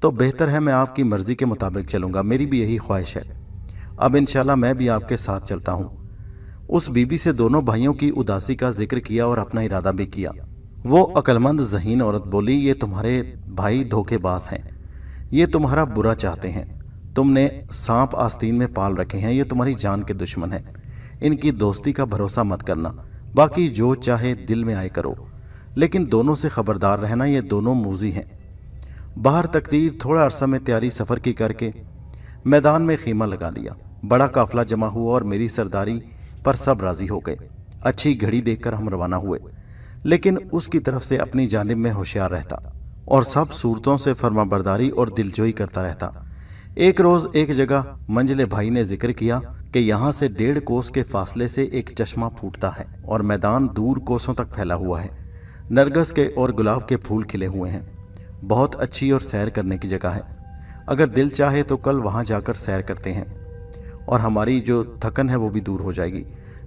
तो बेहतर है, मैं आपकी मर्ज़ी के मुताबिक चलूँगा। मेरी भी यही ख्वाहिश है। अब इंशाल्लाह मैं भी आपके साथ चलता हूँ। उस बीबी से दोनों भाइयों की उदासी का जिक्र किया और अपना इरादा भी किया। वो अक्लमंद ज़हीन औरत बोली, ये तुम्हारे भाई धोखेबाज हैं। ये तुम्हारा बुरा चाहते हैं। तुमने सांप आस्तीन में पाल रखे हैं। ये तुम्हारी जान के दुश्मन हैं। इनकी दोस्ती का भरोसा मत करना। बाकी जो चाहे दिल में आए करो, लेकिन दोनों से खबरदार रहना। ये दोनों मूजी हैं। बाहर तकदीर थोड़ा अरसा में तैयारी सफ़र की करके मैदान में खीमा लगा दिया। बड़ा काफिला जमा हुआ और मेरी सरदारी पर सब राज़ी हो गए। अच्छी घड़ी देखकर हम रवाना हुए, लेकिन उसकी तरफ से अपनी जानिब में होशियार रहता और सब सूरतों से फरमाबरदारी और दिलजोई करता रहता। एक रोज़ एक जगह मंजले भाई ने जिक्र किया कि यहाँ से 1.5 कोस के फासले से एक चश्मा फूटता है और मैदान दूर कोसों तक फैला हुआ है। नरगस के और गुलाब के फूल खिले हुए हैं। बहुत अच्छी और सैर करने की जगह है। अगर दिल चाहे तो कल वहाँ जाकर सैर करते हैं और हमारी जो थकन है वो भी दूर हो जाएगी।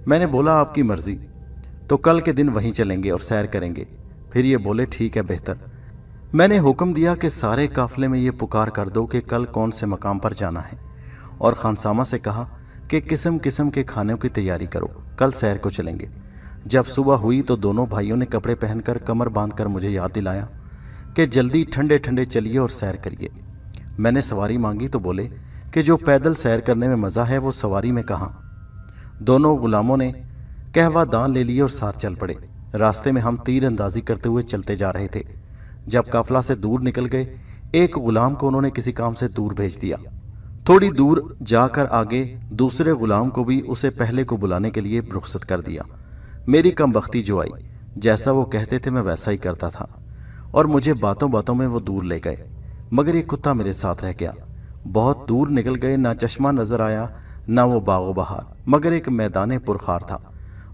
मैंने बोला, आपकी मर्ज़ी। तो कल के दिन वहीं चलेंगे और सैर करेंगे। फिर ये बोले, ठीक है, बेहतर। मैंने हुक्म दिया कि सारे काफिले में ये पुकार कर दो कि कल कौन से मकाम पर जाना है, और खानसामा से कहा कि किस्म किस्म के खानों की तैयारी करो, कल सैर को चलेंगे। जब सुबह हुई तो दोनों भाइयों ने कपड़े पहनकर कमर बांधकर मुझे याद दिलाया कि जल्दी ठंडे ठंडे चलिए और सैर करिए। میں نے سواری مانگی تو بولے کہ جو پیدل سیر کرنے میں مزہ ہے وہ سواری میں کہاں۔ دونوں غلاموں نے قہوہ دان لے لیے اور ساتھ چل پڑے۔ راستے میں ہم تیر اندازی کرتے ہوئے چلتے جا رہے تھے۔ جب قافلہ سے دور نکل گئے، ایک غلام کو انہوں نے کسی کام سے دور بھیج دیا۔ تھوڑی دور جا کر آگے دوسرے غلام کو بھی اسے پہلے کو بلانے کے لیے رخصت کر دیا۔ میری کم بختی جو آئی، جیسا وہ کہتے تھے میں ویسا ہی کرتا تھا، اور مجھے باتوں باتوں میں وہ دور لے گئے، مگر یہ کتا میرے ساتھ رہ گیا۔ بہت دور نکل گئے، نہ چشمہ نظر آیا نہ وہ باغ و بہار، مگر ایک میدان پرخار تھا۔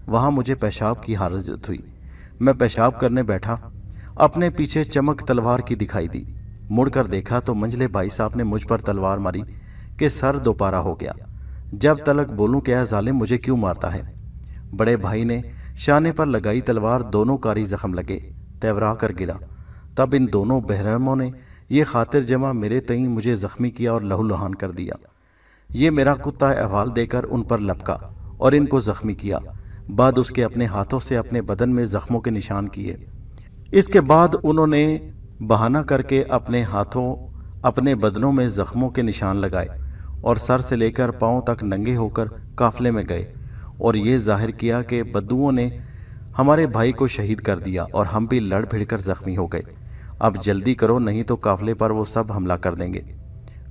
وہاں مجھے پیشاب کی حاجت ہوئی۔ میں پیشاب کرنے بیٹھا، اپنے پیچھے چمک تلوار کی دکھائی دی۔ مڑ کر دیکھا تو منجلے بھائی صاحب نے مجھ پر تلوار ماری کہ سر دوپارہ ہو گیا۔ جب تلک بولوں کہ اے ظالم مجھے کیوں مارتا ہے۔ بڑے بھائی نے شانے پر لگائی تلوار، دونوں کاری زخم لگے، تیورا کر گرا۔ تب ان دونوں بہرحموں نے یہ خاطر جمع میرے تئیں مجھے زخمی کیا اور لہو لہان کر دیا۔ یہ میرا کتا احوال دے کر ان پر لپکا اور ان کو زخمی کیا۔ بعد اس کے اپنے ہاتھوں سے اپنے بدن میں زخموں کے نشان کیے۔ اس کے بعد انہوں نے بہانہ کر کے اپنے ہاتھوں اپنے بدنوں میں زخموں کے نشان لگائے اور سر سے لے کر پاؤں تک ننگے ہو کر قافلے میں گئے اور یہ ظاہر کیا کہ بدوؤں نے ہمارے بھائی کو شہید کر دیا اور ہم بھی لڑ بھڑ کر زخمی ہو گئے۔ اب جلدی کرو نہیں تو قافلے پر وہ سب حملہ کر دیں گے۔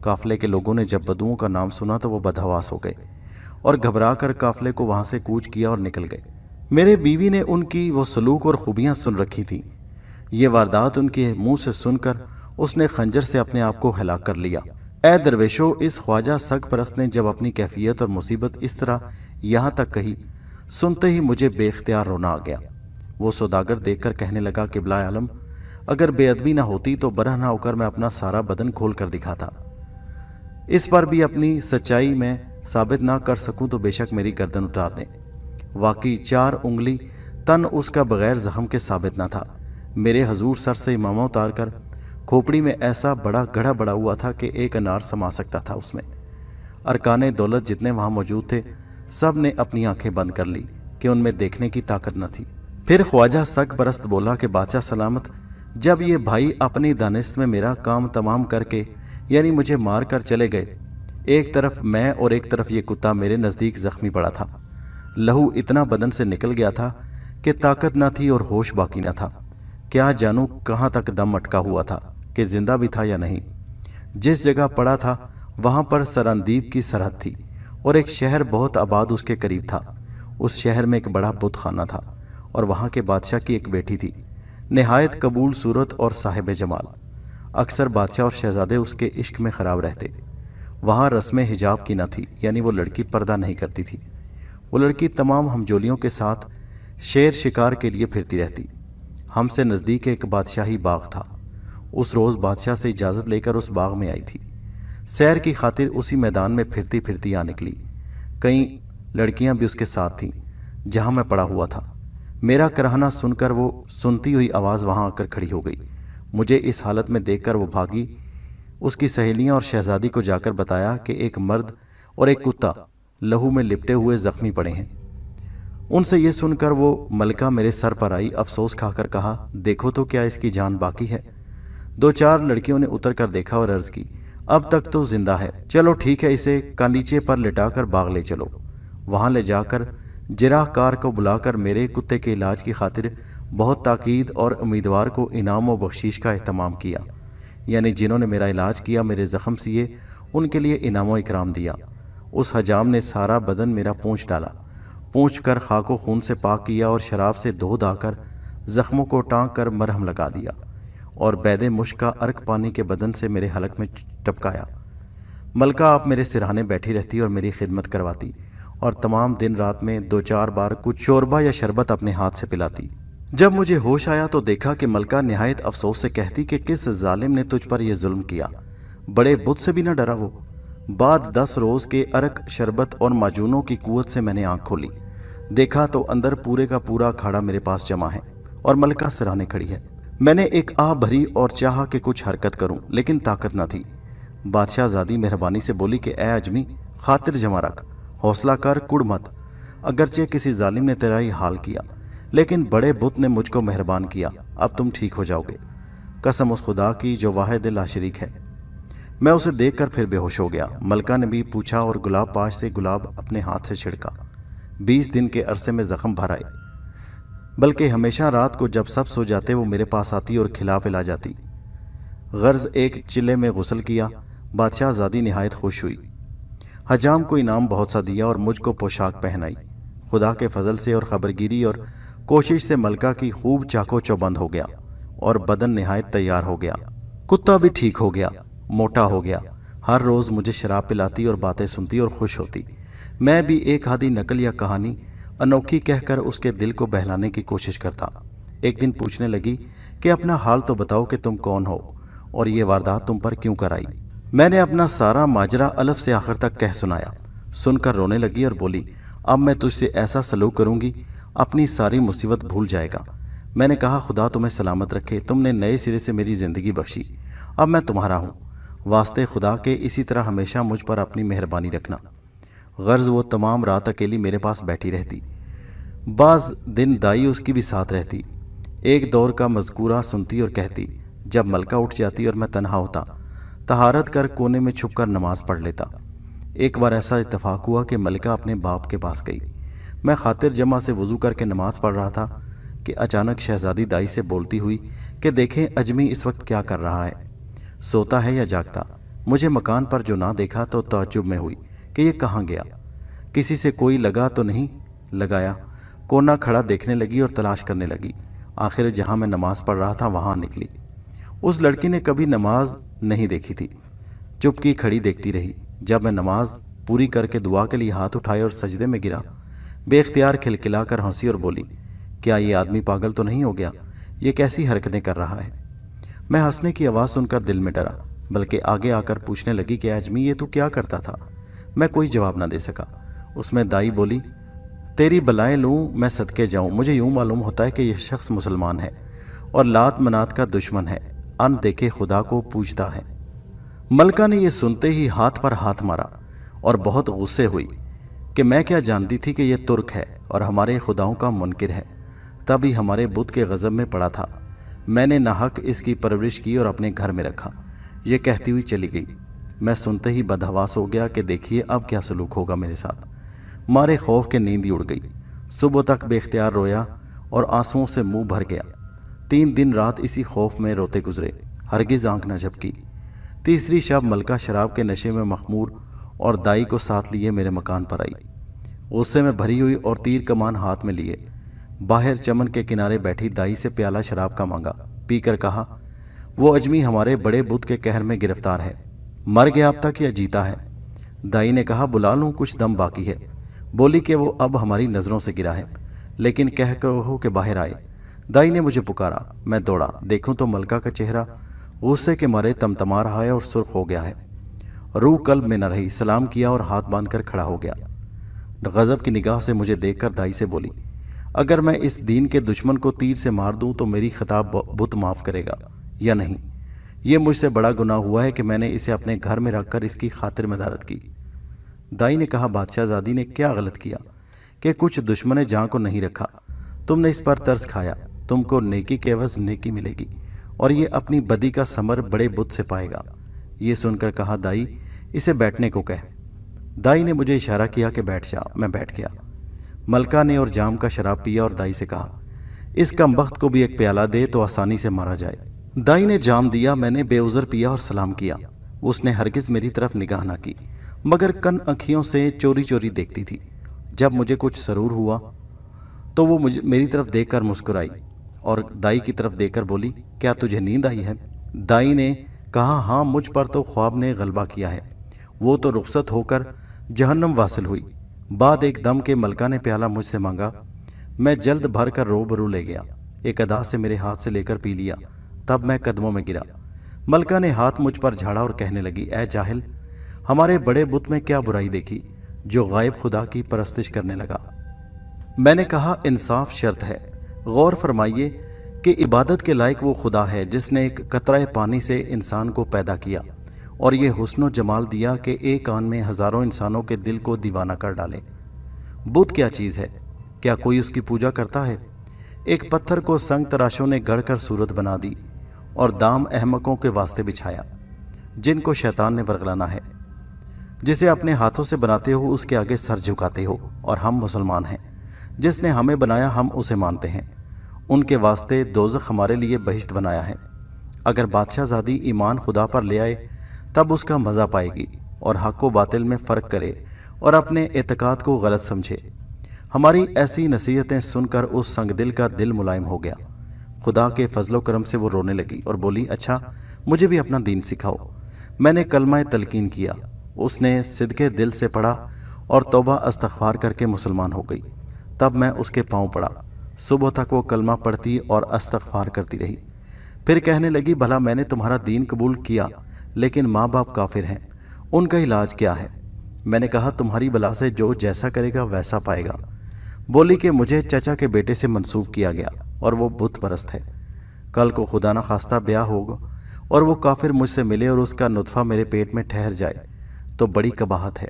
قافلے کے لوگوں نے جب بدوؤں کا نام سنا تو وہ بدحواس ہو گئے اور گھبرا کر قافلے کو وہاں سے کوچ کیا اور نکل گئے۔ میرے بیوی نے ان کی وہ سلوک اور خوبیاں سن رکھی تھیں۔ یہ واردات ان کے منہ سے سن کر اس نے خنجر سے اپنے آپ کو ہلاک کر لیا۔ اے درویشو، اس خواجہ سگ پرست نے جب اپنی کیفیت اور مصیبت اس طرح یہاں تک کہی، سنتے ہی مجھے بے اختیار رونا آ گیا۔ وہ سوداگر دیکھ کر کہنے لگا کہ قبلہ عالم، اگر بے ادبی نہ ہوتی تو برہ نہ ہو کر میں اپنا سارا بدن کھول کر دکھاتا۔ اس پر بھی اپنی سچائی میں ثابت نہ کر سکوں تو بے شک میری گردن اتار دیں۔ واقعی 4 انگلی تن اس کا بغیر زخم کے ثابت نہ تھا۔ میرے حضور سر سے امامہ اتار کر کھوپڑی میں ایسا بڑا گڑھا بڑا ہوا تھا کہ ایک انار سما سکتا تھا اس میں۔ ارکان دولت جتنے وہاں موجود تھے سب نے اپنی آنکھیں بند کر لی کہ ان میں دیکھنے کی طاقت نہ تھی۔ پھر خواجہ سگ پرست بولا کہ بادشاہ سلامت، جب یہ بھائی اپنی دانست میں میرا کام تمام کر کے یعنی مجھے مار کر چلے گئے، ایک طرف میں اور ایک طرف یہ کتا میرے نزدیک زخمی پڑا تھا۔ لہو اتنا بدن سے نکل گیا تھا کہ طاقت نہ تھی اور ہوش باقی نہ تھا۔ کیا جانوں کہاں تک دم اٹکا ہوا تھا کہ زندہ بھی تھا یا نہیں۔ جس جگہ پڑا تھا وہاں پر سراندیپ کی سرحد تھی اور ایک شہر بہت آباد اس کے قریب تھا۔ اس شہر میں ایک بڑا بت خانہ تھا اور وہاں کے بادشاہ کی ایک بیٹی تھی، نہایت قبول صورت اور صاحب جمال۔ اکثر بادشاہ اور شہزادے اس کے عشق میں خراب رہتے۔ وہاں رسم حجاب کی نہ تھی، یعنی وہ لڑکی پردہ نہیں کرتی تھی۔ وہ لڑکی تمام ہمجولیوں کے ساتھ شیر شکار کے لیے پھرتی رہتی۔ ہم سے نزدیک ایک بادشاہی باغ تھا۔ اس روز بادشاہ سے اجازت لے کر اس باغ میں آئی تھی۔ سیر کی خاطر اسی میدان میں پھرتی پھرتی آ نکلی۔ کئی لڑکیاں بھی اس کے ساتھ تھیں جہاں میں پڑا ہوا تھا۔ میرا کراہنا سن کر وہ سنتی ہوئی آواز وہاں آ کر کھڑی ہو گئی۔ مجھے اس حالت میں دیکھ کر وہ بھاگی، اس کی سہیلیاں اور شہزادی کو جا کر بتایا کہ ایک مرد اور ایک کتا لہو میں لپٹے ہوئے زخمی پڑے ہیں۔ ان سے یہ سن کر وہ ملکہ میرے سر پر آئی، افسوس کھا کر کہا، دیکھو تو کیا اس کی جان باقی ہے؟ 2-4 لڑکیوں نے اتر کر دیکھا اور عرض کی، اب تک تو زندہ ہے، چلو ٹھیک ہے، اسے کانیچے پر لٹا کر باغ لے چلو۔ وہاں لے جا کر جراح کار کو بلا کر میرے کتے کے علاج کی خاطر بہت تاکید اور امیدوار کو انعام و بخشش کا اہتمام کیا، یعنی جنہوں نے میرا علاج کیا، میرے زخم سیے، ان کے لیے انعام و اکرام دیا۔ اس حجام نے سارا بدن میرا پونچھ ڈالا، پونچھ کر خاک و خون سے پاک کیا اور شراب سے دھو دھا کر زخموں کو ٹانک کر مرہم لگا دیا اور بید مشک کا عرق پانی کے بدن سے میرے حلق میں ٹپکایا۔ ملکہ آپ میرے سرہانے بیٹھی رہتی اور میری خدمت کرواتی اور تمام دن رات میں 2-4 بار کچھ شوربہ یا شربت اپنے ہاتھ سے پلاتی۔ جب مجھے ہوش آیا تو دیکھا کہ ملکہ نہایت افسوس سے کہتی کہ کس ظالم نے تجھ پر یہ ظلم کیا، بڑے بت سے بھی نہ ڈرا وہ۔ بعد 10 روز کے عرق، شربت اور معجونوں کی قوت سے میں نے آنکھ کھولی، دیکھا تو اندر پورے کا پورا کھاڑا میرے پاس جمع ہے اور ملکہ سرانے کھڑی ہے۔ میں نے ایک آہ بھری اور چاہا کہ کچھ حرکت کروں، لیکن طاقت نہ تھی۔ بادشاہ زادی مہربانی سے بولی کہ اے اجمی، خاطر جمع رکھ، حوصلہ کر، کڑ مت، اگرچہ کسی ظالم نے تیرا یہ حال کیا، لیکن بڑے بت نے مجھ کو مہربان کیا، اب تم ٹھیک ہو جاؤ گے، قسم اس خدا کی جو واحد لا شریک ہے۔ मैं उसे देखकर फिर बेहोश हो गया। मलका ने भी पूछा और गुलाब पाश से गुलाब अपने हाथ से छिड़का। 20 दिन के अरसे में जख्म भर आए, बल्कि हमेशा रात को जब सब सो जाते वो मेरे पास आती और खिला पिला जाती। गर्ज एक चिल्ले में गुस्ल किया। बादशाह ज़ादी निहायत खुश हुई। हजाम को इनाम बहुत सा दिया और मुझको पोशाक पहनाई। खुदा के फजल से और खबरगिरी और कोशिश से मलका की खूब चाको चौबंद हो गया और बदन निहायत तैयार हो गया। कुत्ता भी ठीक हो गया, मोटा हो गया। हर रोज़ मुझे शराब पिलाती और बातें सुनती और खुश होती। मैं भी एक आधी नकल या कहानी अनोखी कहकर उसके दिल को बहलाने की कोशिश करता। एक दिन पूछने लगी कि अपना हाल तो बताओ कि तुम कौन हो और ये वारदात तुम पर क्यों कराई। मैंने अपना सारा माजरा अलफ से आखिर तक कह सुनाया। सुनकर रोने लगी और बोली, अब मैं तुझसे ऐसा सलूक करूंगी अपनी सारी मुसीबत भूल जाएगा। मैंने कहा, खुदा तुम्हें सलामत रखे, तुमने नए सिरे से मेरी ज़िंदगी बख्शी, अब मैं तुम्हारा हूँ। वास्ते खुदा के इसी तरह हमेशा मुझ पर अपनी मेहरबानी रखना। गर्ज वो तमाम रात अकेली मेरे पास बैठी रहती। बाज़ दिन दाई उसकी भी साथ रहती। एक दौर का मज़कूरा सुनती और कहती। जब मलका उठ जाती और मैं तन्हा होता, तहारत कर कोने में छुपकर नमाज पढ़ लेता। एक बार ऐसा इत्तेफाक हुआ कि मलका अपने बाप के पास गई। मैं खातिर जमा से वज़ू करके नमाज पढ़ रहा था कि अचानक शहज़ादी दाई से बोलती हुई कि देखें अजमी इस वक्त क्या कर रहा है, सोता है या जागता। मुझे मकान पर जो ना देखा तो ताज्जुब में हुई कि ये कहाँ गया। किसी से कोई लगा तो नहीं लगाया। कोना खड़ा देखने लगी और तलाश करने लगी। आखिर जहाँ मैं नमाज पढ़ रहा था वहाँ निकली। उस लड़की ने कभी नमाज नहीं देखी थी, चुपकी खड़ी देखती रही। जब मैं नमाज पूरी करके दुआ के लिए हाथ उठाए और सजदे में गिरा, बेख्तियार खिलखिलाकर हंसी और बोली, क्या ये आदमी पागल तो नहीं हो गया, ये कैसी हरकतें कर रहा है। मैं हंसने की आवाज़ सुनकर दिल में डरा, बल्कि आगे आकर पूछने लगी कि आजमी ये तू क्या करता था। मैं कोई जवाब न दे सका। उसमें दाई बोली, तेरी बलाएं लूँ मैं सदके जाऊँ, मुझे यूँ मालूम होता है कि यह शख्स मुसलमान है और लात मनात का दुश्मन है, अन देखे खुदा को पूजता है। मलका ने यह सुनते ही हाथ पर हाथ मारा और बहुत गुस्से हुई कि मैं क्या जानती थी कि यह तुर्क है और हमारे खुदाओं का मुनकिर है। तभी हमारे बुत के गज़ब में पड़ा था। मैंने नाहक इसकी परवरिश की और अपने घर में रखा। ये कहती हुई चली गई। मैं सुनते ही बदहवास हो गया कि देखिए अब क्या सलूक होगा मेरे साथ। मारे खौफ के नींद ही उड़ गई। सुबह तक बेख्तियार रोया और आंसुओं से मुंह भर गया। 3 दिन रात इसी खौफ में रोते गुजरे, हरगिज़ आंख न झपकी। तीसरी शब मलका शराब के नशे में मखमूर और दाई को साथ लिए मेरे मकान पर आई। गुस्से में भरी हुई और तीर कमान हाथ में लिए बाहर चमन के किनारे बैठी दाई से प्याला शराब का मांगा। पीकर कहा, वो अजमी हमारे बड़े बुत के कहर में गिरफ्तार है, मर गया अब तक या जीता है। दाई ने कहा, बुला लूँ, कुछ दम बाकी है। बोली कि वो अब हमारी नज़रों से गिरा है, लेकिन कह कर हो कि बाहर आए। दाई ने मुझे पुकारा। मैं दौड़ा, देखूं तो मलका का चेहरा गुस्से के मारे तमतमा रहा है और सुर्ख हो गया है। रूह कल्ब में न रही। सलाम किया और हाथ बांधकर खड़ा हो गया। गज़ब की निगाह से मुझे देखकर दाई से बोली, अगर मैं इस दीन के दुश्मन को तीर से मार दूं तो मेरी खिताब बुत माफ़ करेगा या नहीं। ये मुझसे बड़ा गुनाह हुआ है कि मैंने इसे अपने घर में रखकर इसकी खातिर मदारत की। दाई ने कहा, बादशाहज़ादी ने क्या गलत किया कि कुछ दुश्मन जहाँ को नहीं रखा। तुमने इस पर तरस खाया, तुमको नेकी के एवज़ नेकी मिलेगी और ये अपनी बदी का समर बड़े बुत से पाएगा। ये सुनकर कहा, दाई इसे बैठने को कह। दाई ने मुझे इशारा किया कि बैठ जा। मैं बैठ गया। मलका ने और जाम का शराब पिया और दाई से कहा, इस कमबख्त को भी एक प्याला दे तो आसानी से मारा जाए। दाई ने जाम दिया। मैंने बेउज़र पिया और सलाम किया। उसने हरगिज़ मेरी तरफ निगाह न की, मगर कन आँखियों से चोरी चोरी देखती थी। जब मुझे कुछ सरूर हुआ तो वो मुझे मेरी तरफ देखकर मुस्कुराई और दाई की तरफ देखकर बोली, क्या तुझे नींद आई है। दाई ने कहा, हाँ, मुझ पर तो ख्वाब ने गलबा किया है। वो तो रुखसत होकर जहन्नम वासिल हुई। बाद एक दम के मलका ने प्याला मुझसे मांगा। मैं जल्द भर कर रूबरू ले गया। एक अदा से मेरे हाथ से लेकर पी लिया। तब मैं कदमों में गिरा। मलका ने हाथ मुझ पर झाड़ा और कहने लगी, ए जाहिल, हमारे बड़े बुत में क्या बुराई देखी जो गायब खुदा की परस्तिश करने लगा। मैंने कहा, इंसाफ शर्त है। गौर फरमाइए कि इबादत के लायक वो खुदा है जिसने एक कतरा पानी से इंसान को पैदा किया और ये हुस्न जमाल दिया कि एक आन में हज़ारों इंसानों के दिल को दीवाना कर डाले। बुत क्या चीज़ है? क्या कोई उसकी पूजा करता है? एक पत्थर को संग तराशों ने गढ़ कर सूरत बना दी और दाम अहमकों के वास्ते बिछाया। جن کو شیطان نے ورگلانا ہے، جسے اپنے ہاتھوں سے بناتے ہو اس کے آگے سر جھکاتے ہو، اور ہم مسلمان ہیں، جس نے ہمیں بنایا ہم اسے مانتے ہیں، ان کے واسطے دوزخ ہمارے لیے بہشت بنایا ہے۔ اگر بادشاہ زادی ایمان خدا پر لے آئے تب اس کا مزہ پائے گی، اور حق و باطل میں فرق کرے اور اپنے اعتقاد کو غلط سمجھے۔ ہماری ایسی نصیحتیں سن کر اس سنگ دل کا دل ملائم ہو گیا۔ خدا کے فضل و کرم سے وہ رونے لگی اور بولی، اچھا مجھے بھی اپنا دین سکھاؤ۔ میں نے کلمہ تلقین کیا، اس نے صدقے دل سے پڑھا اور توبہ استغفار کر کے مسلمان ہو گئی۔ تب میں اس کے پاؤں پڑا۔ صبح تک وہ کلمہ پڑھتی اور استغفار کرتی رہی۔ پھر کہنے لگی، بھلا میں نے تمہارا دین قبول کیا لیکن ماں باپ کافر ہیں، ان کا علاج کیا ہے؟ میں نے کہا، تمہاری بلا سے جو جیسا کرے گا ویسا پائے گا۔ بولی کہ مجھے چچا کے بیٹے سے منسوب کیا گیا اور وہ بت پرست ہے۔ کل کو خدا نہ خواستہ بیاہ ہوگا اور وہ کافر مجھ سے ملے اور اس کا نطفہ میرے پیٹ میں ٹھہر جائے تو بڑی قباحت ہے۔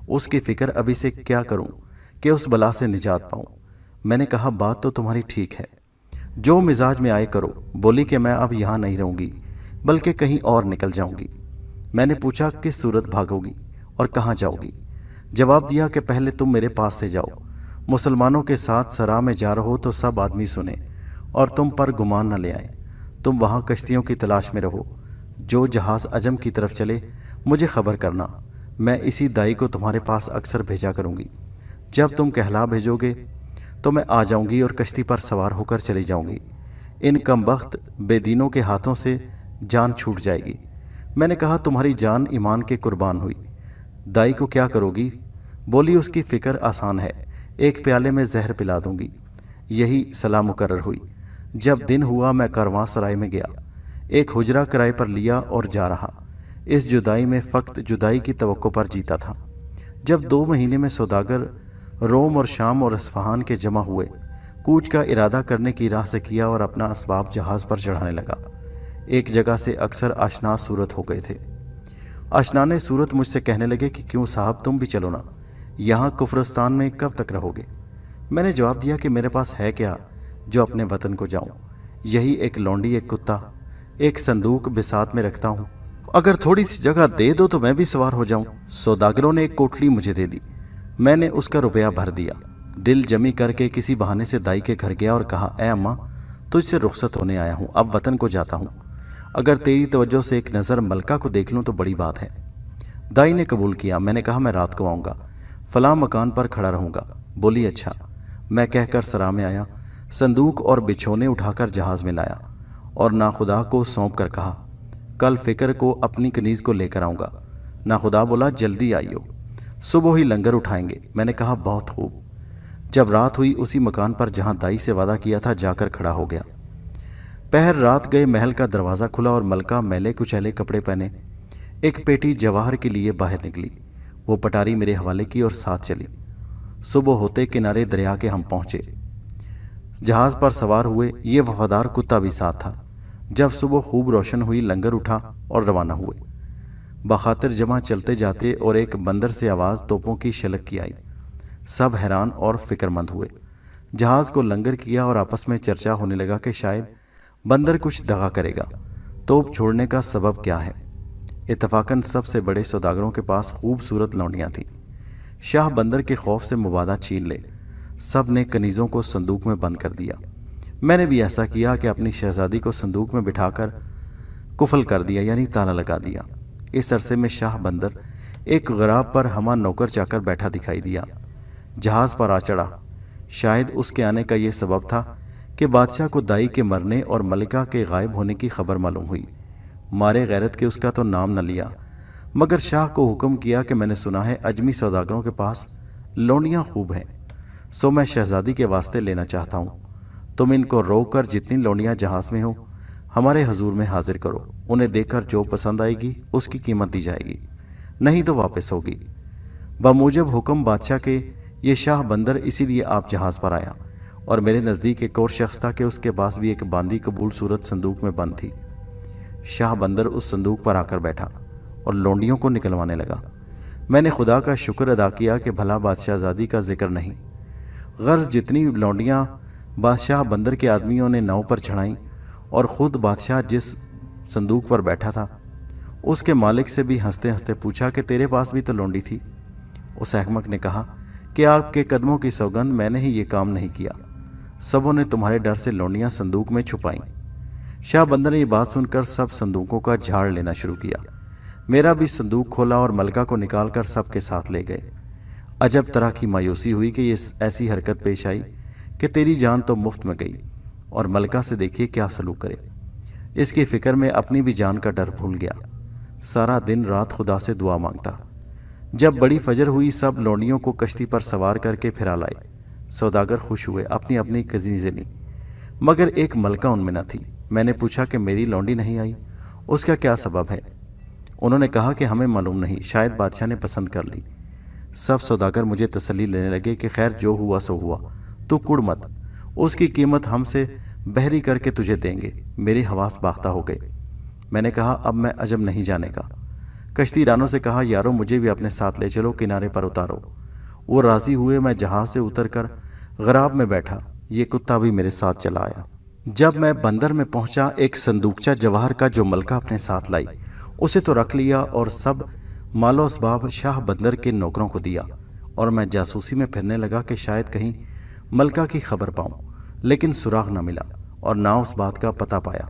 اس کی فکر ابھی سے کیا کروں کہ اس بلا سے نجات پاؤں۔ میں نے کہا، بات تو تمہاری ٹھیک ہے، جو مزاج میں آئے کرو۔ بولی کہ میں اب یہاں نہیں رہوں گی بلکہ کہیں اور نکل جاؤں گی۔ میں نے پوچھا، کس صورت بھاگو گی اور کہاں جاؤ گی؟ جواب دیا کہ پہلے تم میرے پاس سے جاؤ، مسلمانوں کے ساتھ سرا میں جا رہو تو سب آدمی سنیں اور تم پر گمان نہ لے آئیں۔ تم وہاں کشتیوں کی تلاش میں رہو، جو جہاز عجم کی طرف چلے مجھے خبر کرنا، میں اسی دائی کو تمہارے پاس اکثر بھیجا کروں گی۔ جب تم کہلا بھیجو گے تو میں آ جاؤں گی اور کشتی پر سوار ہو کر چلی جاؤں گی۔ ان کم بخت بے دینوں کے ہاتھوں سے جان چھوٹ جائے گی۔ میں نے کہا، تمہاری جان ایمان کے قربان ہوئی، دائی کو کیا کرو گی؟ بولی، اس کی فکر آسان ہے، ایک پیالے میں زہر پلا دوں گی۔ یہی صلاح مقرر ہوئی۔ جب دن ہوا میں کارواں سرائے میں گیا، ایک حجرہ کرائے پر لیا اور جا رہا۔ اس جدائی میں فقط جدائی کی توقع پر جیتا تھا۔ جب 2 مہینے میں سوداگر روم اور شام اور اصفہان کے جمع ہوئے، کوچ کا ارادہ کرنے کی راہ سے کیا اور اپنا اسباب جہاز پر چڑھانے لگا۔ ایک جگہ سے اکثر آشنا صورت ہو گئے تھے۔ آشنانے صورت مجھ سے کہنے لگے کہ کیوں صاحب تم بھی چلو نا، یہاں کفرستان میں کب تک رہو گے؟ میں نے جواب دیا کہ میرے پاس ہے کیا جو اپنے وطن کو جاؤں، یہی ایک لونڈی، ایک کتا، ایک صندوق بساط میں رکھتا ہوں، اگر تھوڑی سی جگہ دے دو تو میں بھی سوار ہو جاؤں۔ سوداگروں نے ایک کوٹلی مجھے دے دی، میں نے اس کا روپیہ بھر دیا۔ دل جمی کر کے کسی بہانے سے دائی کے گھر گیا اور کہا، اے اماں، تجھ سے رخصت ہونے آیا ہوں، اب وطن کو جاتا ہوں، اگر تیری توجہ سے ایک نظر ملکہ کو دیکھ لوں تو بڑی بات ہے۔ دائی نے قبول کیا۔ میں نے کہا، میں رات کو آؤں گا، فلاں مکان پر کھڑا رہوں گا۔ بولی، اچھا۔ میں کہہ کر سرا میں آیا، صندوق اور بچھونے اٹھا کر جہاز میں لایا اور ناخدا کو سونپ کر کہا، کل فکر کو اپنی کنیز کو لے کر آؤں گا۔ ناخدا بولا، جلدی آئیو، صبح ہی لنگر اٹھائیں گے۔ میں نے کہا، بہت خوب۔ جب رات ہوئی اسی مکان پر جہاں دائی سے وعدہ کیا تھا جا کر کھڑا ہو گیا۔ پہر رات گئے، محل کا دروازہ کھلا اور ملکہ میلے کچیلے کپڑے پہنے ایک پیٹی جواہر کے لیے باہر نکلی۔ وہ پٹاری میرے حوالے کی اور ساتھ چلی۔ صبح ہوتے کنارے دریا کے ہم پہنچے، جہاز پر سوار ہوئے، یہ وفادار کتا بھی ساتھ تھا۔ جب صبح خوب روشن ہوئی لنگر اٹھا اور روانہ ہوئے۔ بخاطر جمع چلتے جاتے اور ایک بندر سے آواز توپوں کی شلک کی آئی۔ سب حیران اور فکر مند ہوئے۔ جہاز کو لنگر کیا اور آپس میں چرچا ہونے لگا کہ شاید بندر کچھ دغا کرے گا، توپ چھوڑنے کا سبب کیا ہے۔ اتفاقاً سب سے بڑے سوداگروں کے پاس خوبصورت لونڈیاں تھیں۔ شاہ بندر کے خوف سے مبادا چھین لے، سب نے کنیزوں کو صندوق میں بند کر دیا۔ میں نے بھی ایسا کیا کہ اپنی شہزادی کو صندوق میں بٹھا کر قفل کر دیا، یعنی تالا لگا دیا۔ اس عرصے میں شاہ بندر ایک غراب پر ہمہ نوکر چاکر بیٹھا دکھائی دیا۔ جہاز پر آ چڑھا۔ شاید اس کے آنے کا یہ سبب تھا کہ بادشاہ کو دائی کے مرنے اور ملکہ کے غائب ہونے کی خبر معلوم ہوئی۔ مارے غیرت کے اس کا تو نام نہ لیا، مگر شاہ کو حکم کیا کہ میں نے سنا ہے عجمی سوداگروں کے پاس لونڈیاں خوب ہیں، سو میں شہزادی کے واسطے لینا چاہتا ہوں۔ تم ان کو روک کر جتنی لونڈیاں جہاز میں ہو ہمارے حضور میں حاضر کرو، انہیں دیکھ کر جو پسند آئے گی اس کی قیمت دی جائے گی، نہیں تو واپس ہوگی۔ بموجب حکم بادشاہ کے یہ شاہ بندر اسی لیے آپ جہاز پر آیا، اور میرے نزدیک ایک اور شخص تھا کہ اس کے پاس بھی ایک باندی قبول صورت صندوق میں بند تھی۔ شاہ بندر اس صندوق پر آ کر بیٹھا اور لونڈیوں کو نکلوانے لگا۔ میں نے خدا کا شکر ادا کیا کہ بھلا بادشاہ زادی کا ذکر نہیں۔ غرض جتنی لونڈیاں بادشاہ بندر کے آدمیوں نے ناؤ پر چڑھائیں اور خود بادشاہ جس صندوق پر بیٹھا تھا उसके मालिक से भी हंसते हंसते पूछा कि तेरे पास भी तो लौंडी थी। उस अहमक ने कहा कि आपके कदमों की सौगंध, मैंने ही ये काम नहीं किया, सबों ने तुम्हारे डर से लौंडियां संदूक में छुपाई। शाह बंदर ने ये बात सुनकर सब संदूकों का झाड़ लेना शुरू किया। मेरा भी संदूक खोला और मलका को निकालकर सबके साथ ले गए। अजब तरह की मायूसी हुई कि ये ऐसी हरकत पेश आई कि तेरी जान तो मुफ्त में गई और मलका से देखिए क्या सलूक करे। इसकी फिक्र में अपनी भी जान का डर भूल गया। सारा दिन रात खुदा से दुआ मांगता। जब बड़ी फजर हुई सब लौंडियों को कश्ती पर सवार करके फिरा लाए। सौदागर खुश हुए, अपनी अपनी कजीज़ें ली, मगर एक मलका उनमें न थी। मैंने पूछा कि मेरी लौंडी नहीं आई, उसका क्या सबब है? उन्होंने कहा कि हमें मालूम नहीं, शायद बादशाह ने पसंद कर ली। सब सौदागर मुझे तसल्ली लेने लगे कि खैर जो हुआ सो हुआ, तू कुड़ मत, उसकी कीमत हमसे बहरी करके तुझे देंगे। मेरे हवास बाख्ता हो गए। मैंने कहा अब मैं अजब नहीं जाने का। कश्ती रानों से कहा यारो मुझे भी अपने साथ ले चलो, किनारे पर उतारो। वो राजी हुए। मैं जहाज से उतरकर गराब में बैठा। ये कुत्ता भी मेरे साथ चला आया। जब मैं बंदर में पहुंचा, एक संदूकचा जवाहर का जो मलका अपने साथ लाई, उसे तो रख लिया और सब मालो असबाब शाह बंदर के नौकरों को दिया। और मैं जासूसी में फिरने लगा कि शायद कहीं मलका की खबर पाऊं, लेकिन सुराग न मिला और ना उस बात का पता पाया।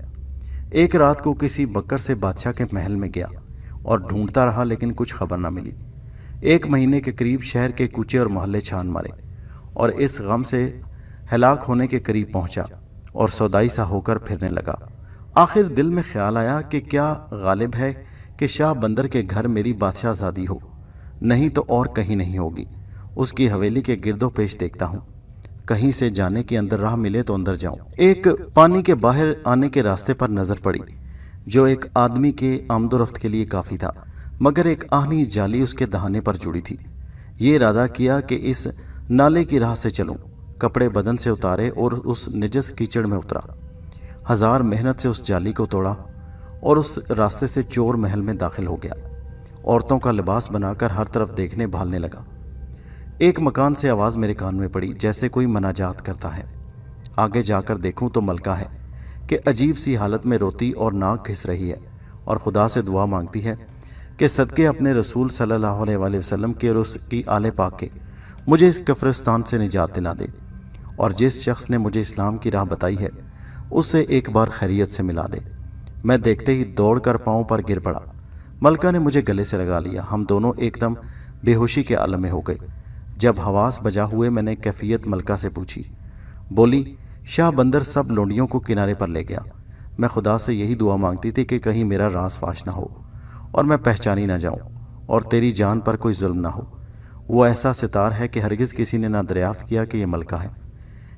एक रात को किसी बकर से बादशाह के महल में गया और ढूंढता रहा, लेकिन कुछ खबर न मिली। 1 महीने के करीब शहर के कूचे और मोहल्ले छान मारे और इस गम से हलाक होने के करीब पहुंचा और सौदाई सा होकर फिरने लगा। आखिर दिल में ख्याल आया कि क्या गालिब है कि शाह बंदर के घर मेरी बादशाहजादी हो, नहीं तो और कहीं नहीं होगी। उसकी हवेली के गिरदो पेश देखता हूँ, कहीं से जाने की अंदर राह मिले तो अंदर जाऊं। एक पानी के बाहर आने के रास्ते पर नजर पड़ी जो एक आदमी के आमदोरफ्त के लिए काफ़ी था, मगर एक आहनी जाली उसके दहाने पर जुड़ी थी। ये इरादा किया कि इस नाले की राह से चलूं। कपड़े बदन से उतारे और उस निजस कीचड़ में उतरा। 1000 मेहनत से उस जाली को तोड़ा और उस रास्ते से चोर महल में दाखिल हो गया। औरतों का लिबास बनाकर हर तरफ देखने भालने लगा। एक मकान से आवाज़ मेरे कान में पड़ी, जैसे कोई मनाजात करता है। आगे जाकर देखूं तो मलका है कि अजीब सी हालत में रोती और नाक घिस रही है और खुदा से दुआ मांगती है कि सदके अपने रसूल सल्लल्लाहु अलैहि वसल्लम के और उसकी आले पाक के मुझे इस कब्रिस्तान से निजात दिला दे और जिस शख्स ने मुझे इस्लाम की राह बताई है उससे एक बार खैरियत से मिला दे। मैं देखते ही दौड़कर पाँव पर गिर पड़ा। मलका ने मुझे गले से लगा लिया। हम दोनों एकदम बेहोशी के आलम में हो गए। जब हवास बजा हुए मैंने कैफियत मलका से पूछी। बोली, शाह बंदर सब लौंडियों को किनारे पर ले गया। मैं खुदा से यही दुआ मांगती थी कि कहीं मेरा राज फाश ना हो और मैं पहचानी ना जाऊं और तेरी जान पर कोई जुल्म ना हो। वो ऐसा सितार है कि हरगिज़ किसी ने ना दरियाफ्त किया कि ये मलका है।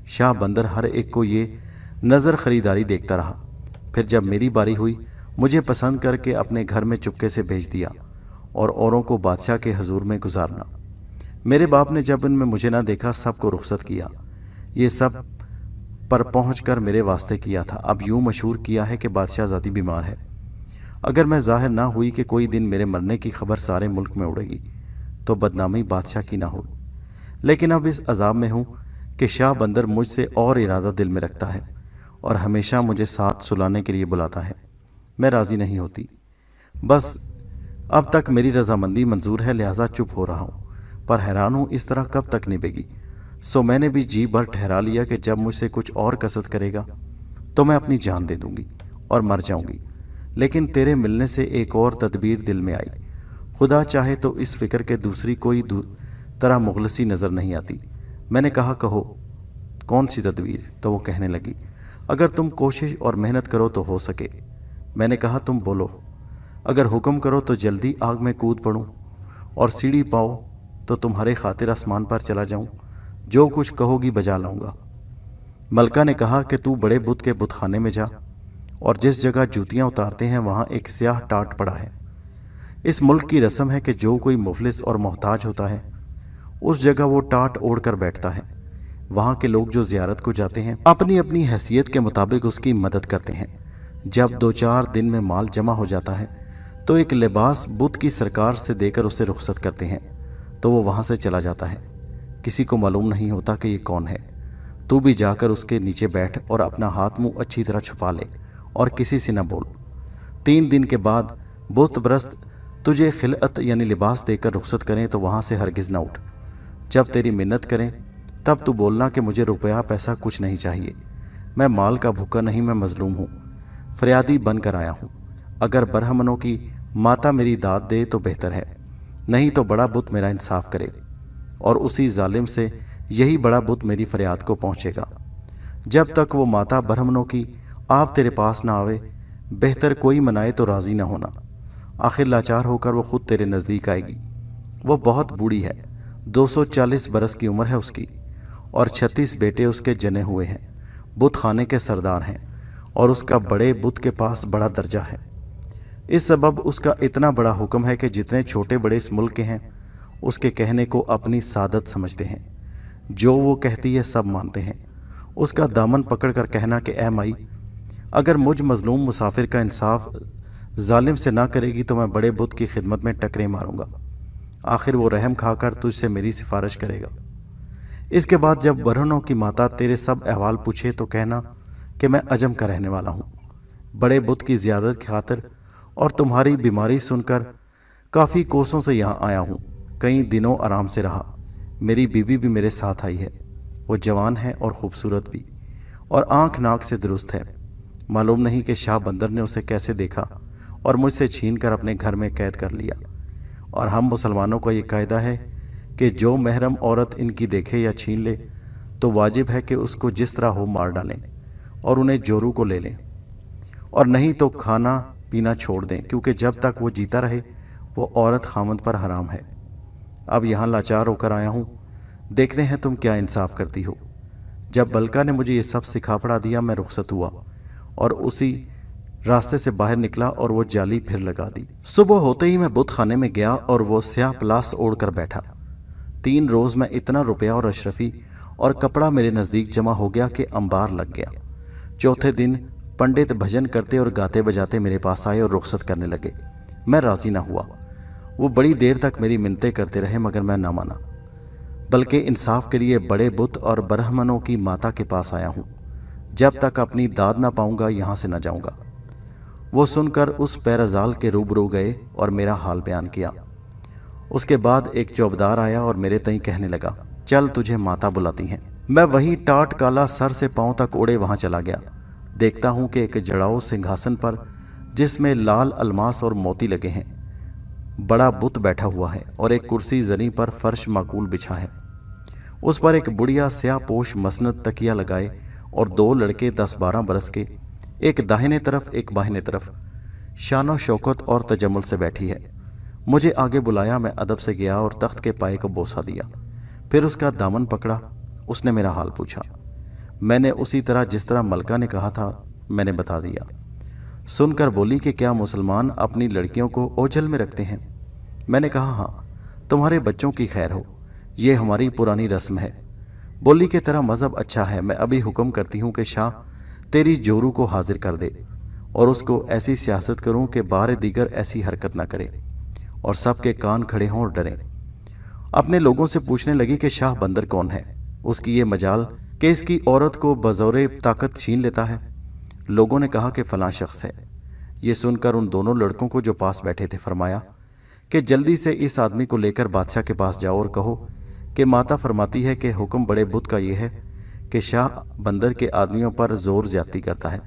शाह बंदर हर एक को ये नज़र ख़रीदारी देखता रहा। फिर जब मेरी बारी हुई, मुझे पसंद करके अपने घर में चुपके से भेज दिया और औरों को बादशाह के हजूर में गुजारना। मेरे बाप ने जब इनमें मुझे ना देखा, सबको रुखसत किया। ये सब पर पहुंचकर मेरे वास्ते किया था। अब यूं मशहूर किया है कि बादशाहजादी बीमार है। अगर मैं ज़ाहिर ना हुई कि कोई दिन मेरे मरने की खबर सारे मुल्क में उड़ेगी तो बदनामी बादशाह की ना हो। लेकिन अब इस अजाब में हूँ कि शाह बंदर मुझसे और इरादा दिल में रखता है और हमेशा मुझे साथ सुलाने के लिए बुलाता है। मैं राज़ी नहीं होती। बस अब तक मेरी रजामंदी मंजूर है, लिहाजा चुप हो रहा हूँ, पर हैरान हूँ इस तरह कब तक निभेगी। सो मैंने भी जी भर ठहरा लिया कि जब मुझसे कुछ और कसरत करेगा तो मैं अपनी जान दे दूंगी और मर जाऊंगी। लेकिन तेरे मिलने से एक और तदबीर दिल में आई। खुदा चाहे तो इस फिक्र के दूसरी कोई तरह मुखलसी नज़र नहीं आती। मैंने कहा, कहो कौन सी तदबीर? तो वो कहने लगी, अगर तुम कोशिश और मेहनत करो तो हो सके। मैंने कहा, तुम बोलो। अगर हुक्म करो तो जल्दी आग में कूद पड़ूं और सीढ़ी पाओ तो तुम्हारे खातिर आसमान पर चला जाऊं। जो कुछ कहोगी बजा लाऊंगा। मलका ने कहा कि तू बड़े बुत के बुतखाने में जा और जिस जगह जूतियां उतारते हैं वहां एक स्याह टाट पड़ा है। इस मुल्क की रस्म है कि जो कोई मुफलिस और मोहताज होता है उस जगह वो टाट ओढ़ कर बैठता है। वहाँ के लोग जो ज़ियारत को जाते हैं अपनी अपनी हैसियत के मुताबिक उसकी मदद करते हैं। जब 2-4 दिन में माल जमा हो जाता है तो एक लिबास बुत की सरकार से देकर उसे रुखसत करते हैं तो वो वहाँ से चला जाता है। किसी को मालूम नहीं होता कि ये कौन है। तू भी जाकर उसके नीचे बैठ और अपना हाथ मुंह अच्छी तरह छुपा ले और किसी से न बोल। 3 दिन के बाद बुत परस्त तुझे खिलअत यानी लिबास देकर रुखसत करें तो वहाँ से हरगिज़ न उठ। जब तेरी मिन्नत करें तब तू बोलना कि मुझे रुपया पैसा कुछ नहीं चाहिए, मैं माल का भूखा नहीं, मैं मजलूम हूँ, फरियादी बन कर आया हूँ। अगर बरहमनों की माता मेरी दाद दे तो बेहतर है, नहीं तो बड़ा बुत मेरा इंसाफ करे और उसी जालिम से यही बड़ा बुत मेरी फरियाद को पहुँचेगा। जब तक वो माता बरहमनों की आप तेरे पास ना आवे, बेहतर कोई मनाए तो राज़ी ना होना। आखिर लाचार होकर वो खुद तेरे नज़दीक आएगी। वो बहुत बूढ़ी है, 240 बरस की उम्र है उसकी और 36 बेटे उसके जने हुए हैं, बुत खाने के सरदार हैं और उसका बड़े बुत के पास बड़ा दर्जा है। इस सबब उसका इतना बड़ा हुक्म है कि जितने छोटे बड़े इस मुल्क के हैं उसके कहने को अपनी सादत समझते हैं। जो वो कहती है सब मानते हैं। उसका दामन पकड़ कर कहना कि ऐ माई, अगर मुझ मजलूम मुसाफिर का इंसाफ जालिम से ना करेगी तो मैं बड़े बुत की खिदमत में टकरे मारूंगा। आखिर वो रहम खाकर तुझसे मेरी सिफारिश करेगा। इसके बाद जब बरहनों की माता तेरे सब अहवाल पूछे तो कहना कि मैं अजम का रहने वाला हूँ, बड़े बुत की ज़ियादत की खातिर और तुम्हारी बीमारी सुनकर काफ़ी कोसों से यहाँ आया हूँ। कई दिनों आराम से रहा। मेरी बीवी भी मेरे साथ आई है। वो जवान है और ख़ूबसूरत भी और आँख नाक से दुरुस्त है। मालूम नहीं कि शाह बंदर ने उसे कैसे देखा और मुझसे छीन कर अपने घर में कैद कर लिया। और हम मुसलमानों का ये कायदा है कि जो महरम औरत इनकी देखे या छीन ले तो वाजिब है कि उसको जिस तरह हो मार डालें और उन्हें जोरू को ले लें, और नहीं तो खाना पीना छोड़ दें, क्योंकि जब तक वो जीता रहे वो औरत खामद पर हराम है। अब यहाँ लाचार होकर आया हूँ, देखते हैं तुम क्या इंसाफ करती हो। जब बलका ने मुझे ये सब सिखा पढ़ा दिया मैं रुखसत हुआ और उसी रास्ते से बाहर निकला और वो जाली फिर लगा दी। सुबह होते ही मैं बुत खाने में गया और वो स्याह पलास ओढ़ कर बैठा। 3 रोज़ में इतना रुपया और अशरफी और कपड़ा मेरे नज़दीक जमा हो गया कि अंबार लग गया। चौथे दिन पंडित भजन करते और गाते बजाते मेरे पास आए और रुखसत करने लगे। मैं राज़ी ना हुआ। वो बड़ी देर तक मेरी मिन्नतें करते रहे मगर मैं ना माना, बल्कि इंसाफ के लिए बड़े बुत और बरहमनों की माता के पास आया हूँ। जब तक अपनी दाद ना पाऊंगा यहाँ से न जाऊंगा। वो सुनकर उस पैरजाल के रूबरू गए और मेरा हाल बयान किया। उसके बाद एक चौबदार आया और मेरे तई कहने लगा, चल तुझे माता बुलाती हैं। मैं वहीं टाट काला सर से पांव तक ओढ़े वहां चला गया। देखता हूं कि एक जड़ाऊ सिंहासन पर जिसमें लाल अलमास और मोती लगे हैं बड़ा बुत बैठा हुआ है और एक कुर्सी जरी पर फर्श माकूल बिछा है। उस पर एक बुढ़िया स्याह पोश मसनद तकिया लगाए और 2 लड़के 10-12 बरस के, एक दाहिने तरफ एक बाहिने तरफ, शानो शौकत और तजम्मुल से बैठी है। मुझे आगे बुलाया। मैं अदब से गया और तख्त के पाए को बोसा दिया। फिर उसका दामन पकड़ा। उसने मेरा हाल पूछा। मैंने उसी तरह जिस तरह मलका ने कहा था मैंने बता दिया। सुनकर बोली कि क्या मुसलमान अपनी लड़कियों को ओझल में रखते हैं? मैंने कहा हाँ, तुम्हारे बच्चों की खैर हो, ये हमारी पुरानी रस्म है। बोली कि तेरा मज़हब अच्छा है, मैं अभी हुक्म करती हूँ कि शाह तेरी जोरू को हाजिर कर दे और उसको ऐसी सियासत करूँ कि बार दीगर ऐसी हरकत ना करे और सबके कान खड़े हों और डरें। अपने लोगों से पूछने लगी कि शाह बंदर कौन है, उसकी ये मजाल कि इसकी औरत को बज़ौरे ताकत छीन लेता है। लोगों ने कहा कि फ़लाँ शख्स है। ये सुनकर उन दोनों लड़कों को जो पास बैठे थे फरमाया कि जल्दी से इस आदमी को लेकर बादशाह के पास जाओ और कहो कि माता फरमाती है कि हुक्म बड़े बुत का ये है कि शाह बंदर के आदमियों पर जोर ज्यादती करता है।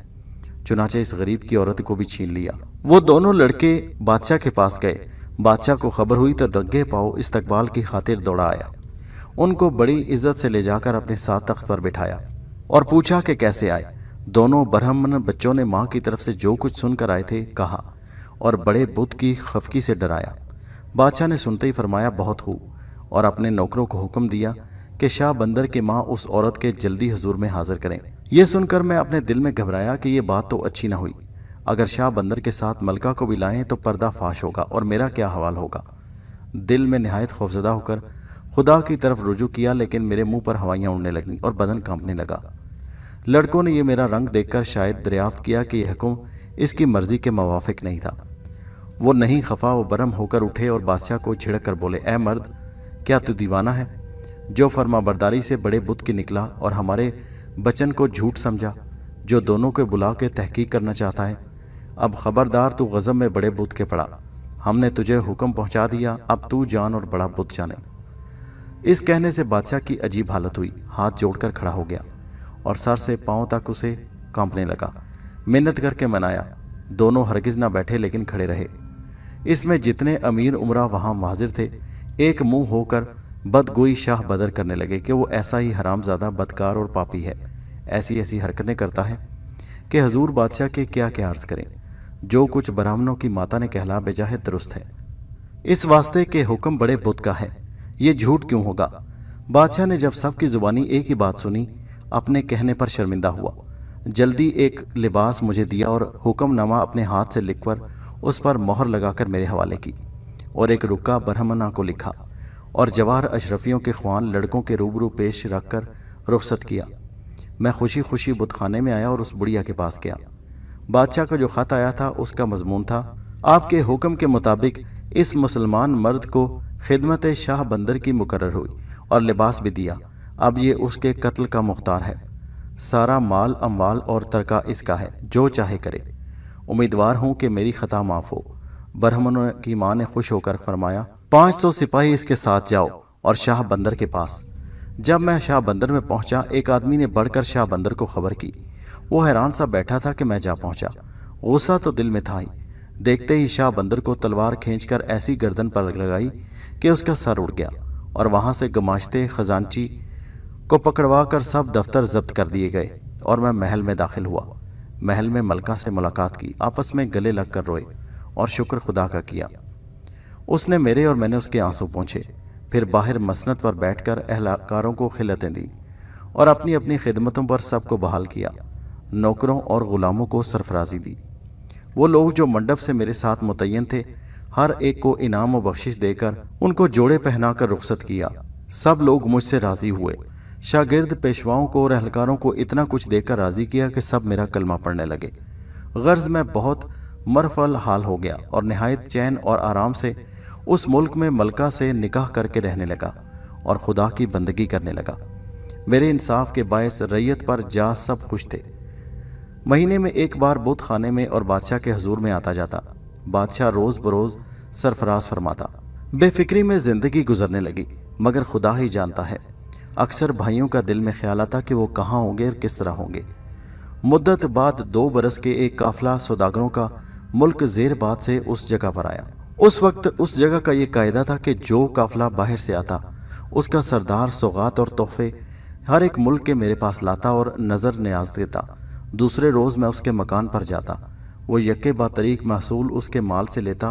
चुनाचे इस गरीब की औरत को भी छीन लिया। वो दोनों लड़के बादशाह के पास गए। बादशाह को खबर हुई तो रग्गे पाओ इस्तकबाल की खातिर दौड़ा आया। उनको बड़ी इज्जत से ले जाकर अपने साथ तख्त पर बिठाया और पूछा कि कैसे आए। दोनों ब्राह्मण बच्चों ने माँ की तरफ से जो कुछ सुनकर आए थे कहा और बड़े बुत की खफकी से डराया। बादशाह ने सुनते ही फरमाया बहुत खूब और अपने नौकरों को हुक्म दिया कि शाह बंदर की माँ उस औरत के जल्दी हुजूर में हाजिर करें। यह सुनकर मैं अपने दिल में घबराया कि यह बात तो अच्छी ना हुई। अगर शाह बंदर के साथ मलका को भी लाएं तो पर्दा फाश होगा और मेरा क्या हवाल होगा। दिल में निहायत खौफजदा होकर खुदा की तरफ रुजू किया, लेकिन मेरे मुंह पर हवाइयाँ उड़ने लगीं और बदन कांपने लगा। लड़कों ने यह मेरा रंग देखकर शायद दरियाफ्त किया कि यह हुक्म इसकी मर्जी के मुवाफिक नहीं था। वो नहीं खफा व बरम होकर उठे और बादशाह को छिड़क कर बोले, ए मर्द, क्या तू दीवाना है जो फर्मा बरदारी से बड़े बुत की निकला और हमारे बचन को झूठ समझा, जो दोनों को बुला के तहकीक करना चाहता है? اب खबरदार, तू गजब में बड़े बुत के पड़ा। हमने तुझे हुक्म पहुंचा दिया, अब तू जान और बड़ा बुत जाने। इस कहने से बादशाह की अजीब हालत हुई। हाथ जोड़कर खड़ा हो गया और सर से पांव तक उसे कांपने लगा। मिन्नत करके मनाया। दोनों हरगिज ना बैठे लेकिन खड़े रहे। इसमें जितने अमीर उमरा वहां हाजिर थे एक मुंह होकर बदगोई शाह बदर करने लगे कि वो ऐसा ही हरामजादा, बदकार और पापी है, ऐसी ऐसी हरकतें करता है कि हजूर बादशाह के क्या क्या अर्ज करें। जो कुछ ब्राह्मणों की माता ने कहला भेजा है दुरुस्त है। इस वास्ते के हुक्म बड़े बुत का है, ये झूठ क्यों होगा। बादशाह ने जब सबकी जुबानी एक ही बात सुनी अपने कहने पर शर्मिंदा हुआ। जल्दी एक लिबास मुझे दिया और हुक्मनामा अपने हाथ से लिखकर उस पर मोहर लगाकर मेरे हवाले की और एक रुक्का बरहमना को लिखा और जवाहर अशरफियों के ख्वान लड़कों के रूबरू पेश रखकर रुखसत किया। मैं खुशी खुशी बुतखाने में आया और उस बुढ़िया के पास गया। बादशाह का जो खत आया था उसका मजमून था, आपके हुक्म के मुताबिक इस मुसलमान मर्द को खिदमत शाह बंदर की मुकर्रर हुई और लिबास भी दिया। अब ये उसके कत्ल का मुख्तार है। सारा माल अमवाल और तरका इसका है, जो चाहे करे। उम्मीदवार हूँ कि मेरी खता माफ़ हो। बरहमन की माँ ने खुश होकर फरमाया, 500 सिपाही इसके साथ जाओ और शाह बंदर के पास। जब मैं शाह बंदर में पहुंचा एक आदमी ने बढ़कर शाह बंदर को खबर की। वो हैरान सा बैठा था कि मैं जा पहुंचा। गुस्सा तो दिल में था ही। देखते ही शाह बंदर को तलवार खींचकर ऐसी गर्दन पर लगाई कि उसका सर उड़ गया और वहां से गमाश्ते खजांची को पकड़वा कर सब दफ्तर जब्त कर दिए गए और मैं महल में दाखिल हुआ। महल में मलका से मुलाकात की, आपस में गले लग कर रोए और शुक्र खुदा का किया। उसने मेरे और मैंने उसके आंसू पोंछे। फिर बाहर मसनद पर बैठकर अहलकारों को खिलतें दी और अपनी अपनी खिदमतों पर सबको बहाल किया। नौकरों और गुलामों को सरफराजी दी। वो लोग जो मंडप से मेरे साथ मुतय्यन थे हर एक को इनाम व बख्शिश देकर उनको जोड़े पहनाकर रुखसत किया। सब लोग मुझसे राजी हुए। शागिर्द पेशवाओं को और अहलकारों को इतना कुछ देकर राजी किया कि सब मेरा कलमा पढ़ने लगे। गर्ज में बहुत मरफल हाल हो गया और नहायत चैन और आराम से उस मुल्क में मलका से निकाह करके रहने लगा और खुदा की बंदगी करने लगा। मेरे इंसाफ के बायस रैयत पर जा सब खुश थे। महीने में एक बार बुत खाने में और बादशाह के हजूर में आता जाता। बादशाह रोज़ बरोज़ सरफराज फरमाता। बेफिक्री में ज़िंदगी गुजरने लगी, मगर खुदा ही जानता है। अक्सर भाइयों का दिल में ख्याल आता कि वो कहाँ होंगे और किस तरह होंगे। मुद्दत बाद 2 बरस के एक काफिला सौदागरों का मुल्क ज़ेरबाद से उस जगह पर आया। उस वक्त उस जगह का ये कायदा था कि जो काफिला बाहर से आता उसका सरदार सौगात और तोहफे हर एक मुल्क के मेरे पास लाता और नज़र न्याज देता। दूसरे रोज़ मैं उसके मकान पर जाता। वो यके बा तरीक महसूल उसके माल से लेता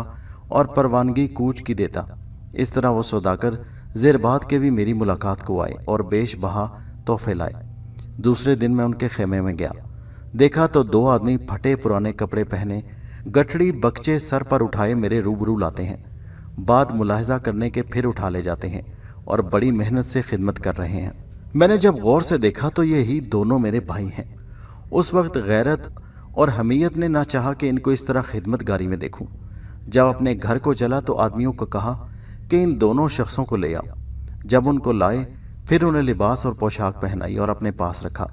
और परवानगी कूच की देता। इस तरह वो सौदागर ज़ेरबाद के भी मेरी मुलाकात को आए और बेश बहा तोहफे लाए। दूसरे दिन मैं उनके खेमे में गया। देखा तो 2 आदमी फटे पुराने कपड़े पहने गठड़ी बक्चे सर पर उठाए मेरे रूबरू लाते हैं। बाद मुलाहिजा करने के फिर उठा ले जाते हैं और बड़ी मेहनत से खिदमत कर रहे हैं। मैंने जब गौर से देखा तो यही दोनों मेरे भाई हैं। उस वक्त गैरत और हमीयत ने ना चाहा कि इनको इस तरह खिदमतगारी में देखूं। जब अपने घर को चला तो आदमियों को कहा कि इन दोनों शख्सों को ले आओ। जब उनको लाए फिर उन्हें लिबास और पोशाक पहनाई और अपने पास रखा।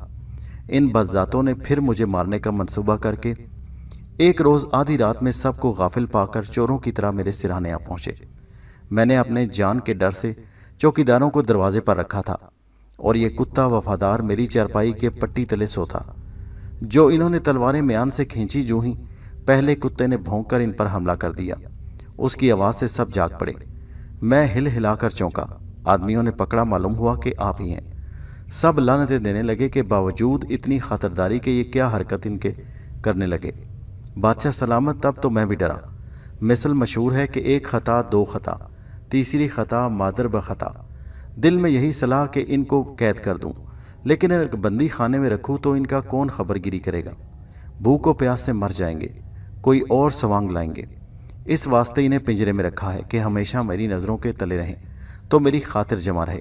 इन बज़ातों ने फिर मुझे मारने का मंसूबा करके एक रोज़ आधी रात में सबको गाफिल पाकर चोरों की तरह मेरे सिरहाने आ पहुँचे। मैंने अपने जान के डर से चौकीदारों को दरवाजे पर रखा था और ये कुत्ता वफादार मेरी चारपाई के पट्टी तले सोता। जो इन्होंने तलवारें म्यान से खींची जो ही पहले कुत्ते ने भौंक कर इन पर हमला कर दिया। उसकी आवाज़ से सब जाग पड़े। मैं हिल हिलाकर चौंका। आदमियों ने पकड़ा, मालूम हुआ कि आप ही हैं। सब लानतें देने लगे कि बावजूद इतनी खातिरदारी के ये क्या हरकत इनके करने लगे। बादशाह सलामत, तब तो मैं भी डरा। मिसल मशहूर है कि एक ख़ता 2 ख़ता, तीसरी ख़ता मादर ब ख़ता। दिल में यही सलाह कि इनको कैद कर दूं, लेकिन अगर बंदी खाने में रखूं तो इनका कौन खबरगिरी करेगा। भूख और प्यास से मर जाएंगे, कोई और सवांग लाएंगे। इस वास्ते इन्हें पिंजरे में रखा है कि हमेशा मेरी नज़रों के तले रहें तो मेरी खातिर जमा रहे।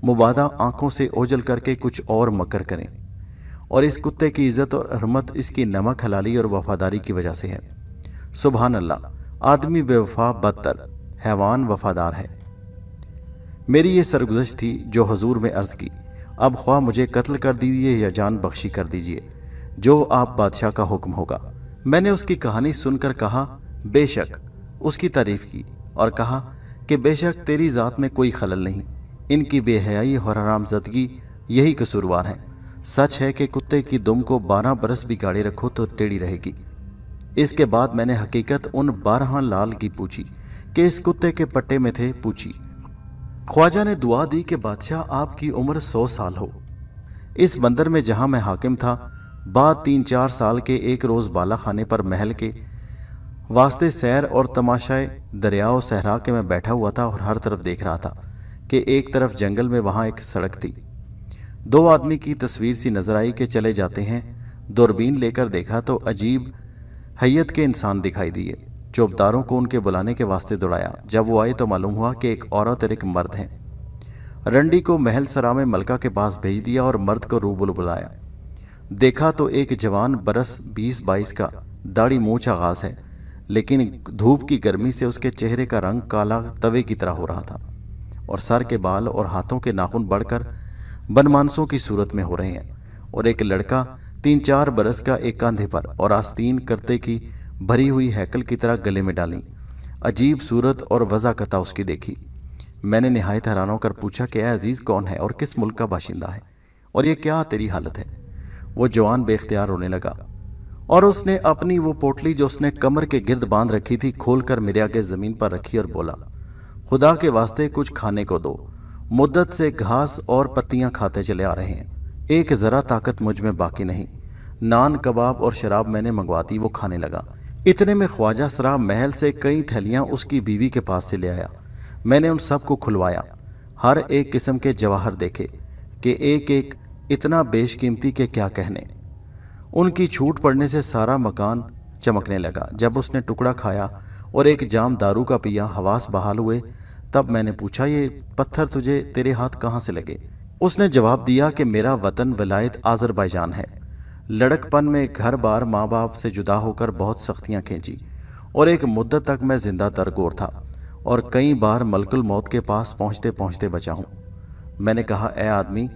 मुबादा आंखों से ओझल करके कुछ और मकर करें। और इस कुत्ते की इज़्ज़त और हरमत इसकी नमक हलाली और वफादारी की वजह से है। सुबहान अल्लाह, आदमी बेवफा बदतर, हैवान वफादार है। मेरी ये सरगुज़श्त थी जो हजूर में अर्ज़ की। अब ख्वाह मुझे कत्ल कर दीजिए या जान बख्शी कर दीजिए, जो आप बादशाह का हुक्म होगा। मैंने उसकी कहानी सुनकर कहा, बेशक, उसकी तारीफ की और कहा कि बेशक तेरी ज़ात में कोई खलल नहीं, इनकी बेहयाई और हरामज़दगी यही कसूरवार हैं। सच है कि कुत्ते की दुम को 12 बरस भी गाड़े रखो तो टेढ़ी रहेगी। इसके बाद मैंने हकीकत उन 12 लाल की पूछी कि इस कुत्ते के पट्टे में थे पूछी। ख्वाजा ने दुआ दी कि बादशाह आपकी उम्र 100 साल हो। इस बंदर में जहां मैं हाकिम था, बाद 3-4 साल के एक रोज़ बाला खाने पर महल के वास्ते सैर और तमाशाए दरिया और सहरा के मैं बैठा हुआ था और हर तरफ देख रहा था कि एक तरफ जंगल में वहाँ एक सड़क थी। 2 आदमी की तस्वीर सी नजर आई कि चले जाते हैं। दूरबीन लेकर देखा तो अजीब हैयत के इंसान दिखाई दिए। चौबदारों को उनके बुलाने के वास्ते दौड़ाया। जब वो आए तो मालूम हुआ कि एक औरत और एक मर्द हैं। रंडी को महल सरा में मलका के पास भेज दिया और मर्द को रूबरू बुलाया। देखा तो एक जवान बरस 20-22 का, दाढ़ी मूंछ आगाज है, लेकिन धूप की गर्मी से उसके चेहरे का रंग काला तवे की तरह हो रहा था और सर के बाल और हाथों के नाखून बढ़कर बनमानसों की सूरत में हो रहे हैं। और एक लड़का 3-4 बरस का, एक कांधे पर और आस्तीन करते की भरी हुई हैकल की तरह गले में डाली। अजीब सूरत और वज़ाकता उसकी देखी। मैंने निहायत हैरान होकर पूछा कि अजीज़ कौन है और किस मुल्क का बाशिंदा है और ये क्या तेरी हालत है। वो जवान बेख्तियार रोने लगा और उसने अपनी वो पोटली जो उसने कमर के गिर्द बांध रखी थी खोलकर मेरे आगे ज़मीन पर रखी और बोला, खुदा के वास्ते कुछ खाने को दो, मुद्दत से घास और पत्तियां खाते चले आ रहे हैं, एक ज़रा ताकत मुझ में बाकी नहीं। नान, कबाब और शराब मैंने मंगवा दी। वो खाने लगा। इतने में ख्वाजा सरा महल से कई थैलियां उसकी बीवी के पास से ले आया। मैंने उन सब को खुलवाया, हर एक किस्म के जवाहर देखे कि एक एक इतना बेशकीमती के क्या कहने। उनकी छूट पड़ने से सारा मकान चमकने लगा। जब उसने टुकड़ा खाया और एक जाम दारू का पिया, हवास बहाल हुए। तब मैंने पूछा, ये पत्थर तुझे तेरे हाथ कहाँ से लगे? उसने जवाब दिया कि मेरा वतन विलायत आज़रबाईजान है। लड़कपन में घर बार माँ बाप से जुदा होकर बहुत सख्तियाँ खींची और एक मुद्दत तक मैं जिंदा दरगोर था और कई बार मलकुल मौत के पास पहुँचते पहुँचते बचा हूँ। मैंने कहा, ए आदमी,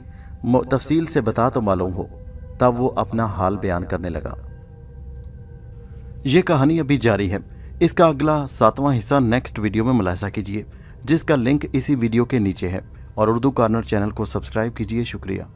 तफसील से बता तो मालूम हो। तब वो अपना हाल बयान करने लगा। ये कहानी अभी जारी है। इसका अगला 7वां हिस्सा नेक्स्ट वीडियो में मुलाहिजा कीजिए, जिसका लिंक इसी वीडियो के नीचे है, और उर्दू कॉर्नर चैनल को सब्सक्राइब कीजिए। शुक्रिया।